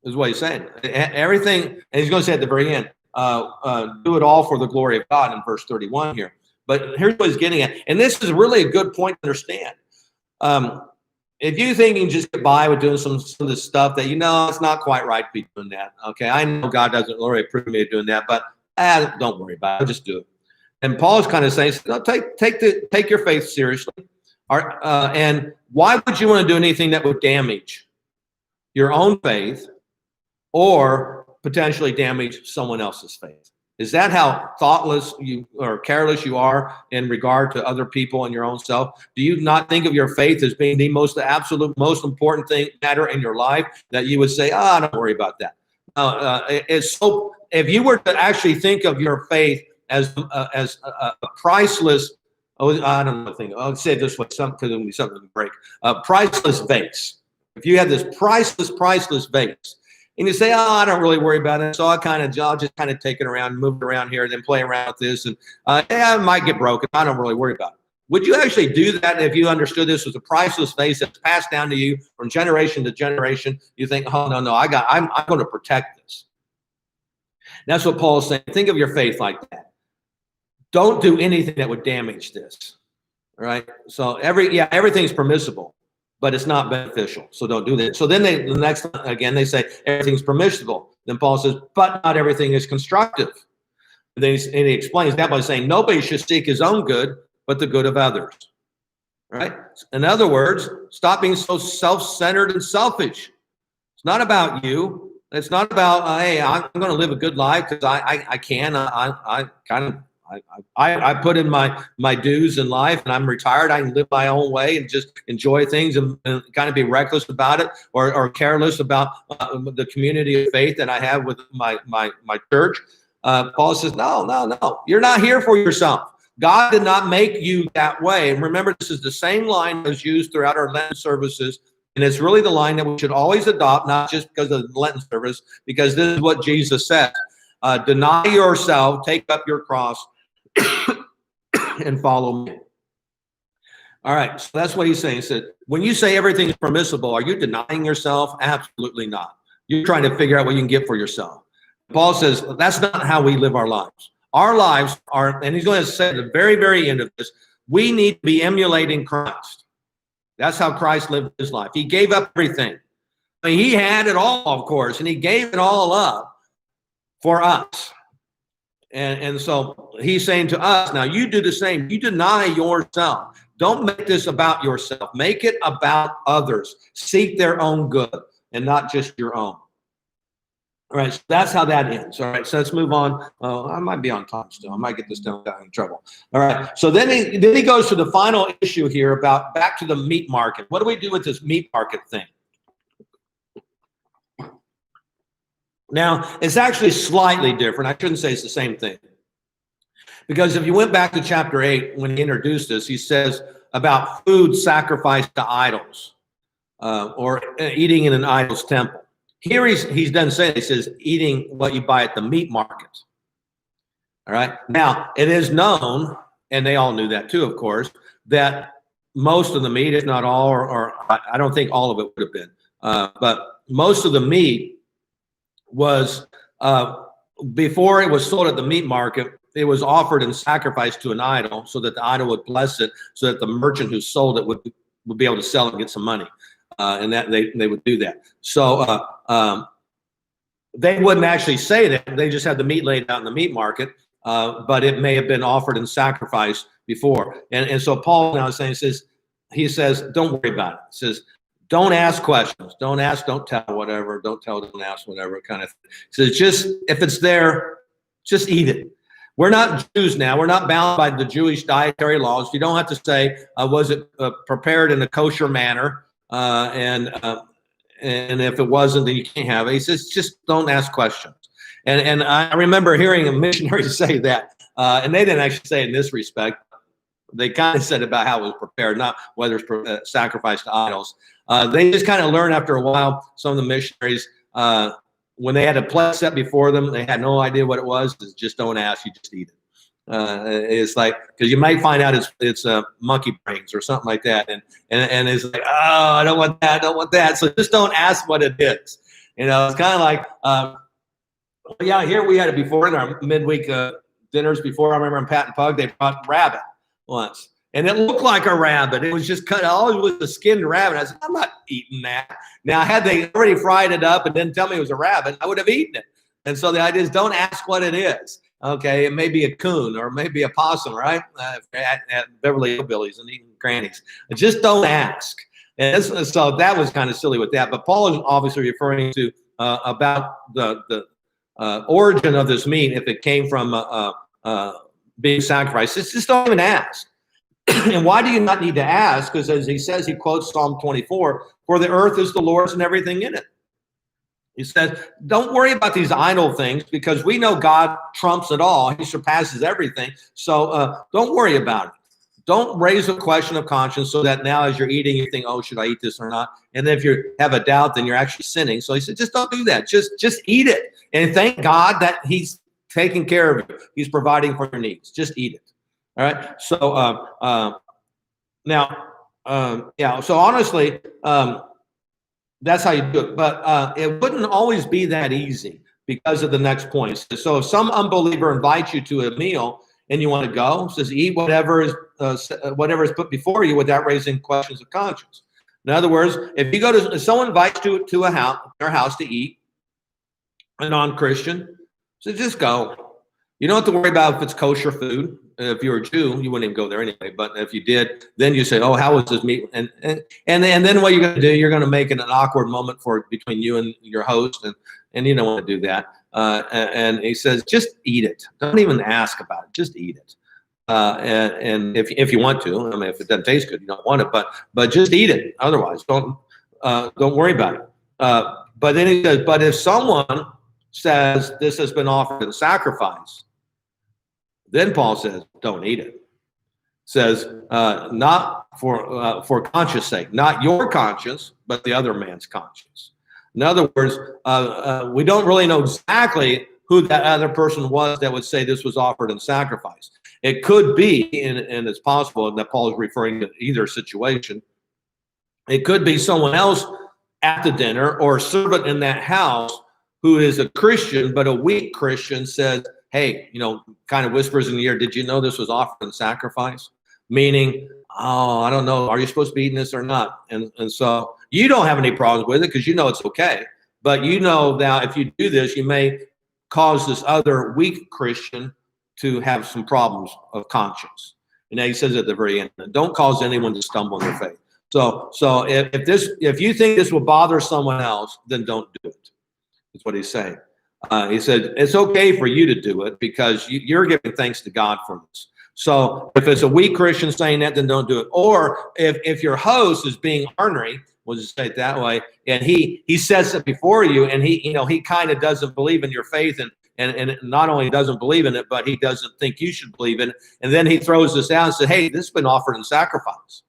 is what he's saying. Everything, and he's going to say at the very end, do it all for the glory of God in verse 31 here. But here's what he's getting at. And this is really a good point to understand. If you think you can just get by with doing some of this stuff that, it's not quite right to be doing that. Okay, I know God doesn't really approve me of doing that, but don't worry about it. Just do it. And Paul's kind of saying, no, take your faith seriously. And why would you want to do anything that would damage your own faith or potentially damage someone else's faith. Is that how thoughtless you or careless you are in regard to other people and your own self? Do you not think of your faith as being the absolute most important matter in your life, that you would say, don't worry about that? It's so. If you were to actually think of your faith as a priceless, I don't know, I'll say it this way, because it'll be something to break. A priceless vase. If you had this priceless vase, and you say, I don't really worry about it, so I'll just kind of take it around, move it around here, and then play around with this, and it might get broken. I don't really worry about it. Would you actually do that if you understood this was a priceless vase that's passed down to you from generation to generation? You think, oh, no, I'm going to protect this. That's what Paul is saying. Think of your faith like that. Don't do anything that would damage this. All right? So everything's permissible, but it's not beneficial. So don't do that. So then they say everything's permissible. Then Paul says, but not everything is constructive. And he explains that by saying nobody should seek his own good, but the good of others. Right? In other words, stop being so self-centered and selfish. It's not about you. It's not about, hey, I'm going to live a good life because I can. I put in my dues in life, and I'm retired. I can live my own way and just enjoy things and kind of be reckless about it, or careless about the community of faith that I have with my church. Paul says, no. You're not here for yourself. God did not make you that way. And remember, this is the same line that was used throughout our Lenten services. And it's really the line that we should always adopt, not just because of the Lenten service, because this is what Jesus said. Deny yourself, take up your cross, and follow me. All right, so that's what he's saying. He said, when you say everything is permissible, are you denying yourself? Absolutely not. You're trying to figure out what you can get for yourself. Paul says that's not how we live our lives. Our lives are, and he's going to say at the very, very end of this, we need to be emulating Christ. That's how Christ lived his life. He gave up everything. I mean, he had it all, of course, and he gave it all up for us. And so he's saying to us, now you do the same. You deny yourself. Don't make this about yourself. Make it about others. Seek their own good and not just your own. All right, so that's how that ends. All right, so let's move on. I might be on time still. I might get this done without any trouble. All right, so then he goes to the final issue here about back to the meat market. What do we do with this meat market thing? Now, it's actually slightly different. I shouldn't say it's the same thing. Because if you went back to chapter 8, when he introduced this, he says about food sacrificed to idols or eating in an idol's temple. Here he's done saying, he says, eating what you buy at the meat market. All right. Now, it is known, and they all knew that too, of course, that most of the meat, if not all, or I don't think all of it would have been, but most of the meat was, before it was sold at the meat market, it was offered and sacrificed to an idol so that the idol would bless it, so that the merchant who sold it would be able to sell it and get some money. And that they would do that. So they wouldn't actually say that. They just had the meat laid out in the meat market, but it may have been offered and sacrificed before. And so Paul now is saying, he says, don't worry about it. He says, don't ask questions. Don't ask, don't tell, whatever. Don't tell, don't ask, whatever kind of thing. He says, just, if it's there, just eat it. We're not Jews now. We're not bound by the Jewish dietary laws. You don't have to say, was it prepared in a kosher manner? And if it wasn't, then you can't have it. He says, just don't ask questions. And I remember hearing a missionary say that, and they didn't actually say it in this respect. They kind of said about how it was prepared, not whether it's sacrificed to idols. They just kind of learned after a while, some of the missionaries, when they had a plate set before them, they had no idea what it was. It's just don't ask, you just eat it. It's like, because you might find out it's monkey brains or something like that, and it's like, oh, I don't want that. So just don't ask what it is. It's kind of like, yeah, here we had it before in our midweek dinners before. I remember in Pat and Pug, they brought rabbit once, and it looked like a rabbit. It was just cut. All it was a skinned rabbit. I said, I'm not eating that. Now, had they already fried it up and didn't tell me it was a rabbit, I would have eaten it. And so the idea is, don't ask what it is. Okay, it may be a coon or maybe a possum, right? At Beverly Hillbillies and eating grannies. Just don't ask. And so that was kind of silly with that. But Paul is obviously referring to about the origin of this meat, if it came from being sacrificed. Just don't even ask. And why do you not need to ask? Because as he says, he quotes Psalm 24, for the earth is the Lord's and everything in it. He says, don't worry about these idle things because we know God trumps it all. He surpasses everything. So don't worry about it. Don't raise a question of conscience so that now as you're eating, you think, oh, should I eat this or not? And then if you have a doubt, then you're actually sinning. So he said, just don't do that. Just eat it. And thank God that he's taking care of you. He's providing for your needs. Just eat it. All right. So so honestly, that's how you do it. But it wouldn't always be that easy because of the next point. So if some unbeliever invites you to a meal and you want to go, says eat whatever is put before you without raising questions of conscience. In other words, if someone invites you to their house to eat, a non-Christian, so just go. You don't have to worry about if it's kosher food. If you're a Jew, you wouldn't even go there anyway. But if you did, then you say, "Oh, how was this meat?" And then what you're going to do? You're going to make it an awkward moment between you and your host, and you don't want to do that. And he says, just eat it. Don't even ask about it. Just eat it. And if you want to, I mean, if it doesn't taste good, you don't want it. But just eat it. Otherwise, don't worry about it. But then he says, but if someone says this has been offered in sacrifice, then Paul says, don't eat it. Says, not for conscience sake, not your conscience, but the other man's conscience. In other words, we don't really know exactly who that other person was that would say this was offered in sacrifice. It could be, and it's possible that Paul is referring to either situation. It could be someone else at the dinner or a servant in that house who is a Christian, but a weak Christian says, hey, kind of whispers in the ear, did you know this was offered in sacrifice? Meaning, oh, I don't know, are you supposed to be eating this or not? And so you don't have any problems with it because you know it's okay. But you know now if you do this, you may cause this other weak Christian to have some problems of conscience. And he says at the very end, don't cause anyone to stumble in their faith. So if you think this will bother someone else, then don't do it. That's what he's saying. He said, it's okay for you to do it because you're giving thanks to God for this. So if it's a weak Christian saying that, then don't do it. Or if your host is being ornery, we'll just say it that way, and he says it before you, and he kind of doesn't believe in your faith, and not only doesn't believe in it, but he doesn't think you should believe in it. And then he throws this out and says, hey, this has been offered in sacrifice.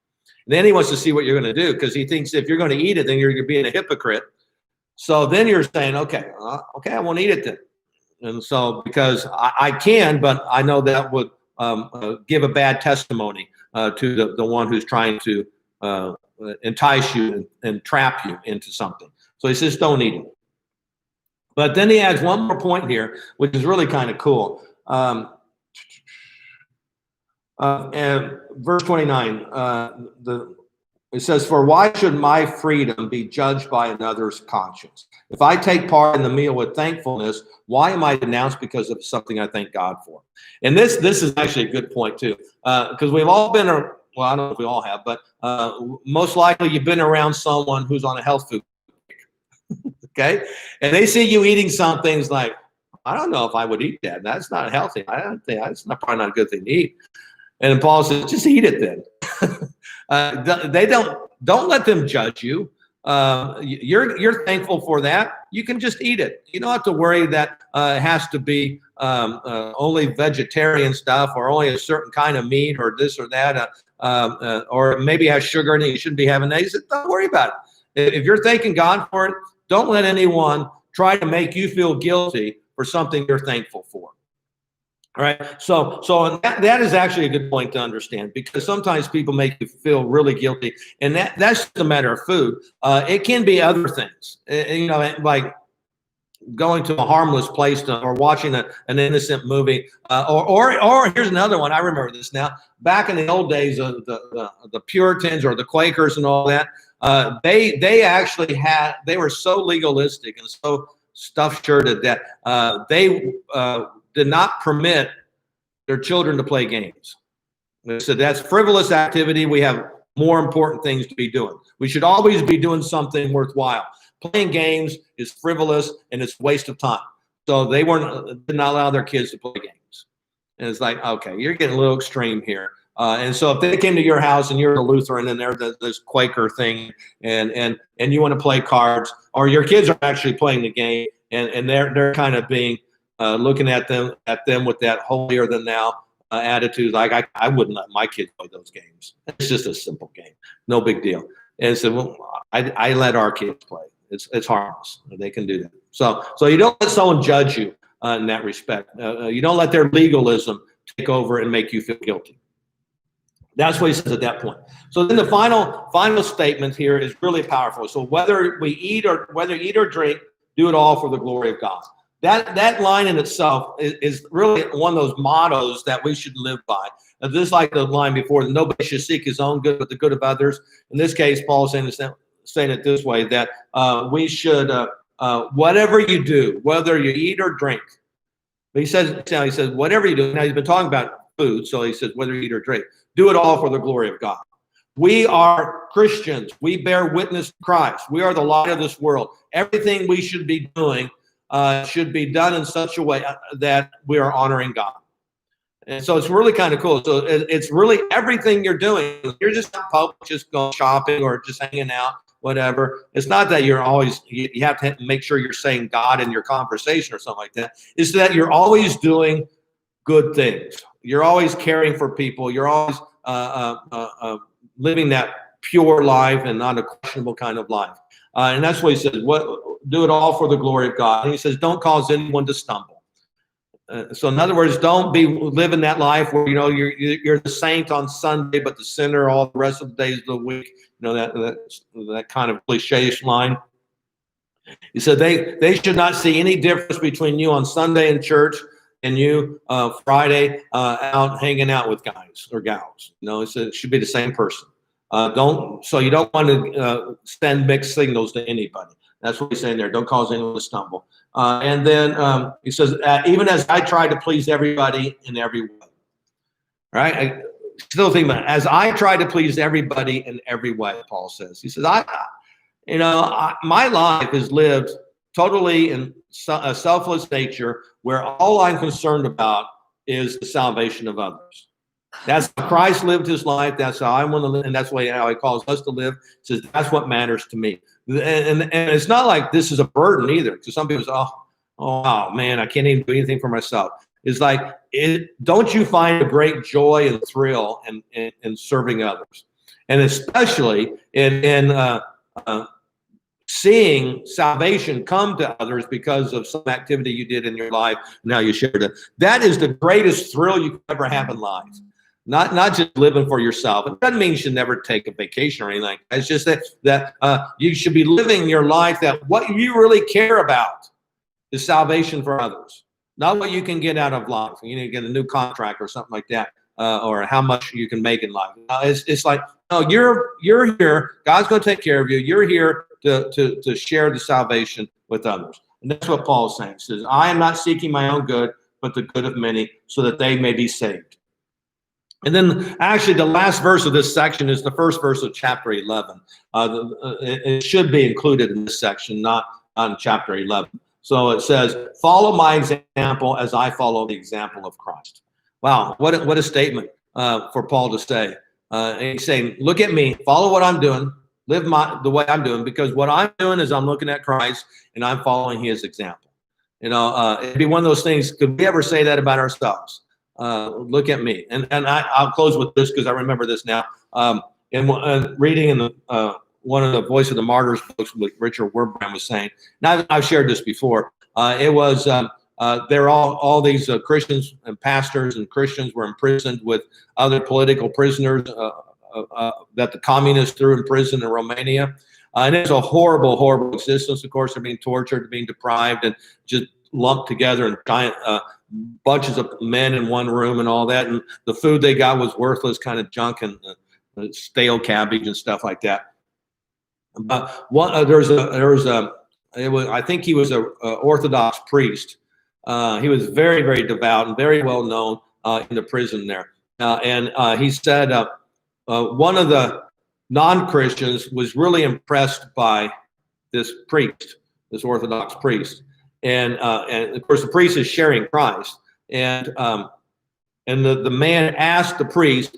And then he wants to see what you're going to do because he thinks if you're going to eat it, then you're being a hypocrite. So then you're saying, okay, I won't eat it then. And so because I can, but I know that would give a bad testimony to the one who's trying to entice you and trap you into something. So he says, don't eat it. But then he adds one more point here, which is really kind of cool. And verse 29, it says, for why should my freedom be judged by another's conscience? If I take part in the meal with thankfulness, why am I denounced because of something I thank God for? And this is actually a good point too, because we've all been, well, I don't know if we all have, but most likely you've been around someone who's on a health food, okay? And they see you eating some things like, I don't know if I would eat that. That's not healthy. I don't think that's probably not a good thing to eat. And Paul says, just eat it then. They don't let them judge you. You're thankful for that. You can just eat it. You don't have to worry that it has to be only vegetarian stuff or only a certain kind of meat or this or that, or maybe has sugar in it. You shouldn't be having that. He said, don't worry about it. If you're thanking God for it, don't let anyone try to make you feel guilty for something you're thankful for. All right. So that is actually a good point to understand because sometimes people make you feel really guilty, and that's just a matter of food. It can be other things, like going to a harmless place or watching an innocent movie, or here's another one. I remember this now. Back in the old days of the Puritans or the Quakers and all that, they actually they were so legalistic and so stuffed shirted that they did not permit their children to play games. They said that's frivolous activity. We have more important things to be doing. We should always be doing something worthwhile. Playing games is frivolous and it's a waste of time. So they did not allow their kids to play games. And it's like, okay, you're getting a little extreme here. And so if they came to your house and you're a Lutheran and they're this Quaker thing and you want to play cards, or your kids are actually playing the game and they're kind of being looking at them with that holier than thou attitude, like I wouldn't let my kids play those games. It's just a simple game, no big deal. And so well, I let our kids play. It's harmless. They can do that. So you don't let someone judge you in that respect. You don't let their legalism take over and make you feel guilty. That's what he says at that point. So then the final statement here is really powerful. So whether you eat or drink, do it all for the glory of God. That line in itself is really one of those mottos that we should live by. This is like the line before, that nobody should seek his own good, but the good of others. In this case, Paul is saying it this way, that we should, whatever you do, whether you eat or drink. But he says, whatever you do. Now he's been talking about food, so he says, whether you eat or drink, do it all for the glory of God. We are Christians. We bear witness to Christ. We are the light of this world. Everything we should be doing should be done in such a way that we are honoring God. And so it's really kind of cool. So it's really everything you're doing. You're just not public, just going shopping or just hanging out, whatever. It's not that you have to make sure you're saying God in your conversation or something like that. It's that you're always doing good things. You're always caring for people. You're always living that pure life and not a questionable kind of life. And that's what he says, do it all for the glory of God. And he says, don't cause anyone to stumble. So in other words, don't be living that life where, you're the saint on Sunday, but the sinner all the rest of the days of the week. That kind of cliche-ish line. He said they should not see any difference between you on Sunday in church and you Friday out hanging out with guys or gals. It should be the same person. You don't want to send mixed signals to anybody. That's what he's saying there. Don't cause anyone to stumble. And then he says, even as I try to please everybody in every way. All right? I still think about it. As I try to please everybody in every way, Paul says. He says, my life is lived totally in a selfless nature where all I'm concerned about is the salvation of others. That's how Christ lived his life. That's how I want to live, and that's how he calls us to live. He says, that's what matters to me. And it's not like this is a burden either, because some people say, oh man, I can't even do anything for myself. It's like, don't you find a great joy and thrill in serving others? And especially in seeing salvation come to others because of some activity you did in your life. Now you shared it. That is the greatest thrill you could ever have in life. Not just living for yourself. It doesn't mean you should never take a vacation or anything. It's just that you should be living your life that what you really care about is salvation for others, not what you can get out of life. Get a new contract or something like that, or how much you can make in life. It's like, no, you're here. God's going to take care of you. You're here to share the salvation with others. And that's what Paul's saying. He says, I am not seeking my own good, but the good of many, so that they may be saved. And then actually the last verse of this section is the first verse of chapter 11. It should be included in this section, not on chapter 11. So it says, follow my example as I follow the example of Christ. Wow, what a statement for Paul to say. And he's saying, look at me, follow what I'm doing, live the way I'm doing, because what I'm doing is I'm looking at Christ and I'm following his example. It'd be one of those things, could we ever say that about ourselves? Look at me. And I'll close with this because I remember this now. Reading in one of the Voice of the Martyrs books, what Richard Wurmbrand was saying. Now, I've shared this before. It was they're all these Christians and pastors and Christians were imprisoned with other political prisoners that the communists threw in prison in Romania. And it's a horrible, horrible existence. Of course, they're being tortured, being deprived, and just lumped together in giant bunches of men in one room and all that. And the food they got was worthless, kind of junk and stale cabbage and stuff like that. But I think he was a Orthodox priest. He was very, very devout and very well known in the prison there. And he said one of the non-Christians was really impressed by this priest, this Orthodox priest. And of course, the priest is sharing Christ. And the man asked the priest,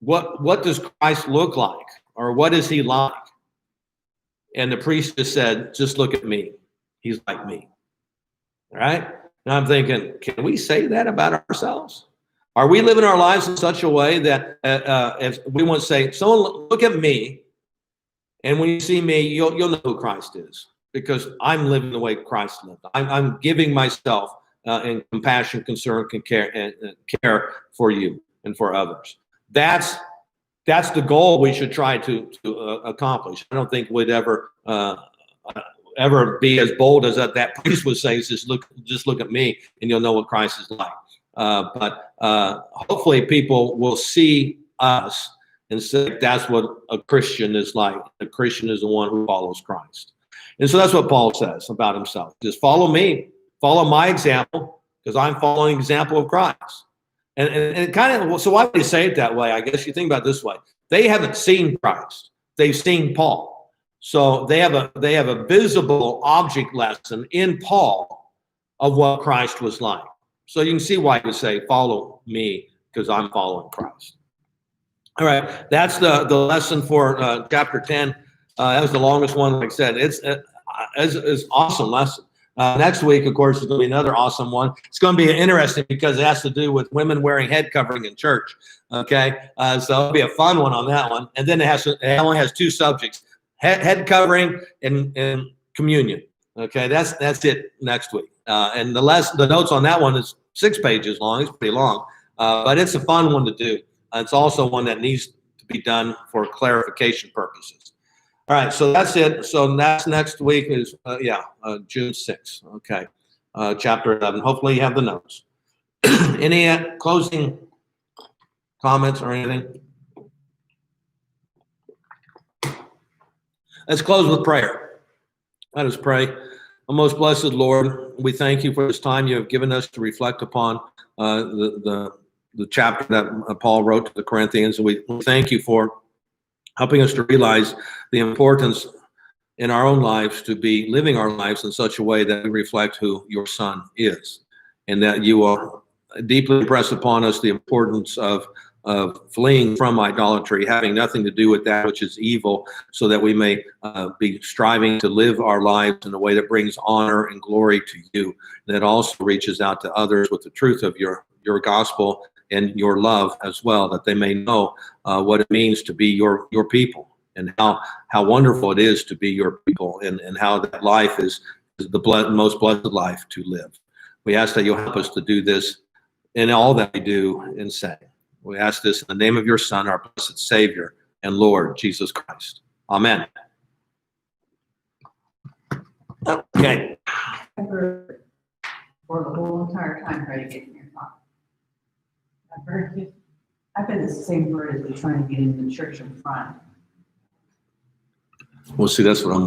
what does Christ look like? Or what is he like? And the priest just said, just look at me. He's like me. All right? And I'm thinking, can we say that about ourselves? Are we living our lives in such a way that if we want to say, someone look at me, and when you see me, you'll know who Christ is, because I'm living the way Christ lived. I'm giving myself in compassion, concern, care for you and for others. That's the goal we should try to accomplish. I don't think we'd ever be as bold as that priest was saying. Just look at me, and you'll know what Christ is like. But hopefully, people will see us and say that's what a Christian is like. A Christian is the one who follows Christ. And so that's what Paul says about himself. Just follow me, follow my example, because I'm following the example of Christ. And it kind of, so why would you say it that way? I guess you think about it this way. They haven't seen Christ. They've seen Paul. So they have a visible object lesson in Paul of what Christ was like. So you can see why he would say, follow me, because I'm following Christ. All right, that's the lesson for chapter 10. That was the longest one, like I said. It's an awesome lesson. Next week, of course, is going to be another awesome one. It's going to be interesting because it has to do with women wearing head covering in church. Okay, so it'll be a fun one on that one. And then it only has two subjects: head covering and communion. Okay, that's it next week. And the notes on that one is 6 pages long. It's pretty long, but it's a fun one to do. It's also one that needs to be done for clarification purposes. All right, so that's it. So that's next week is June 6th. Okay, chapter 11. Hopefully you have the notes. Any closing comments or anything? Let's close with prayer. Let us pray. O most blessed Lord, we thank you for this time you have given us to reflect upon the chapter that Paul wrote to the Corinthians. And we thank you for helping us to realize the importance in our own lives to be living our lives in such a way that we reflect who your Son is, and that you will deeply impress upon us the importance of fleeing from idolatry, having nothing to do with that which is evil, so that we may be striving to live our lives in a way that brings honor and glory to you, that also reaches out to others with the truth of your gospel and your love as well, that they may know what it means to be your people, and how wonderful it is to be your people, and how that life is the most blessed life to live. We ask that you'll help us to do this in all that we do and say. We ask this in the name of your Son, our blessed Savior and Lord, Jesus Christ. Amen. Okay. For the whole entire time, try to get in your thought. I've been the same bird as been trying to get into the church in front. Well, see, that's what I'm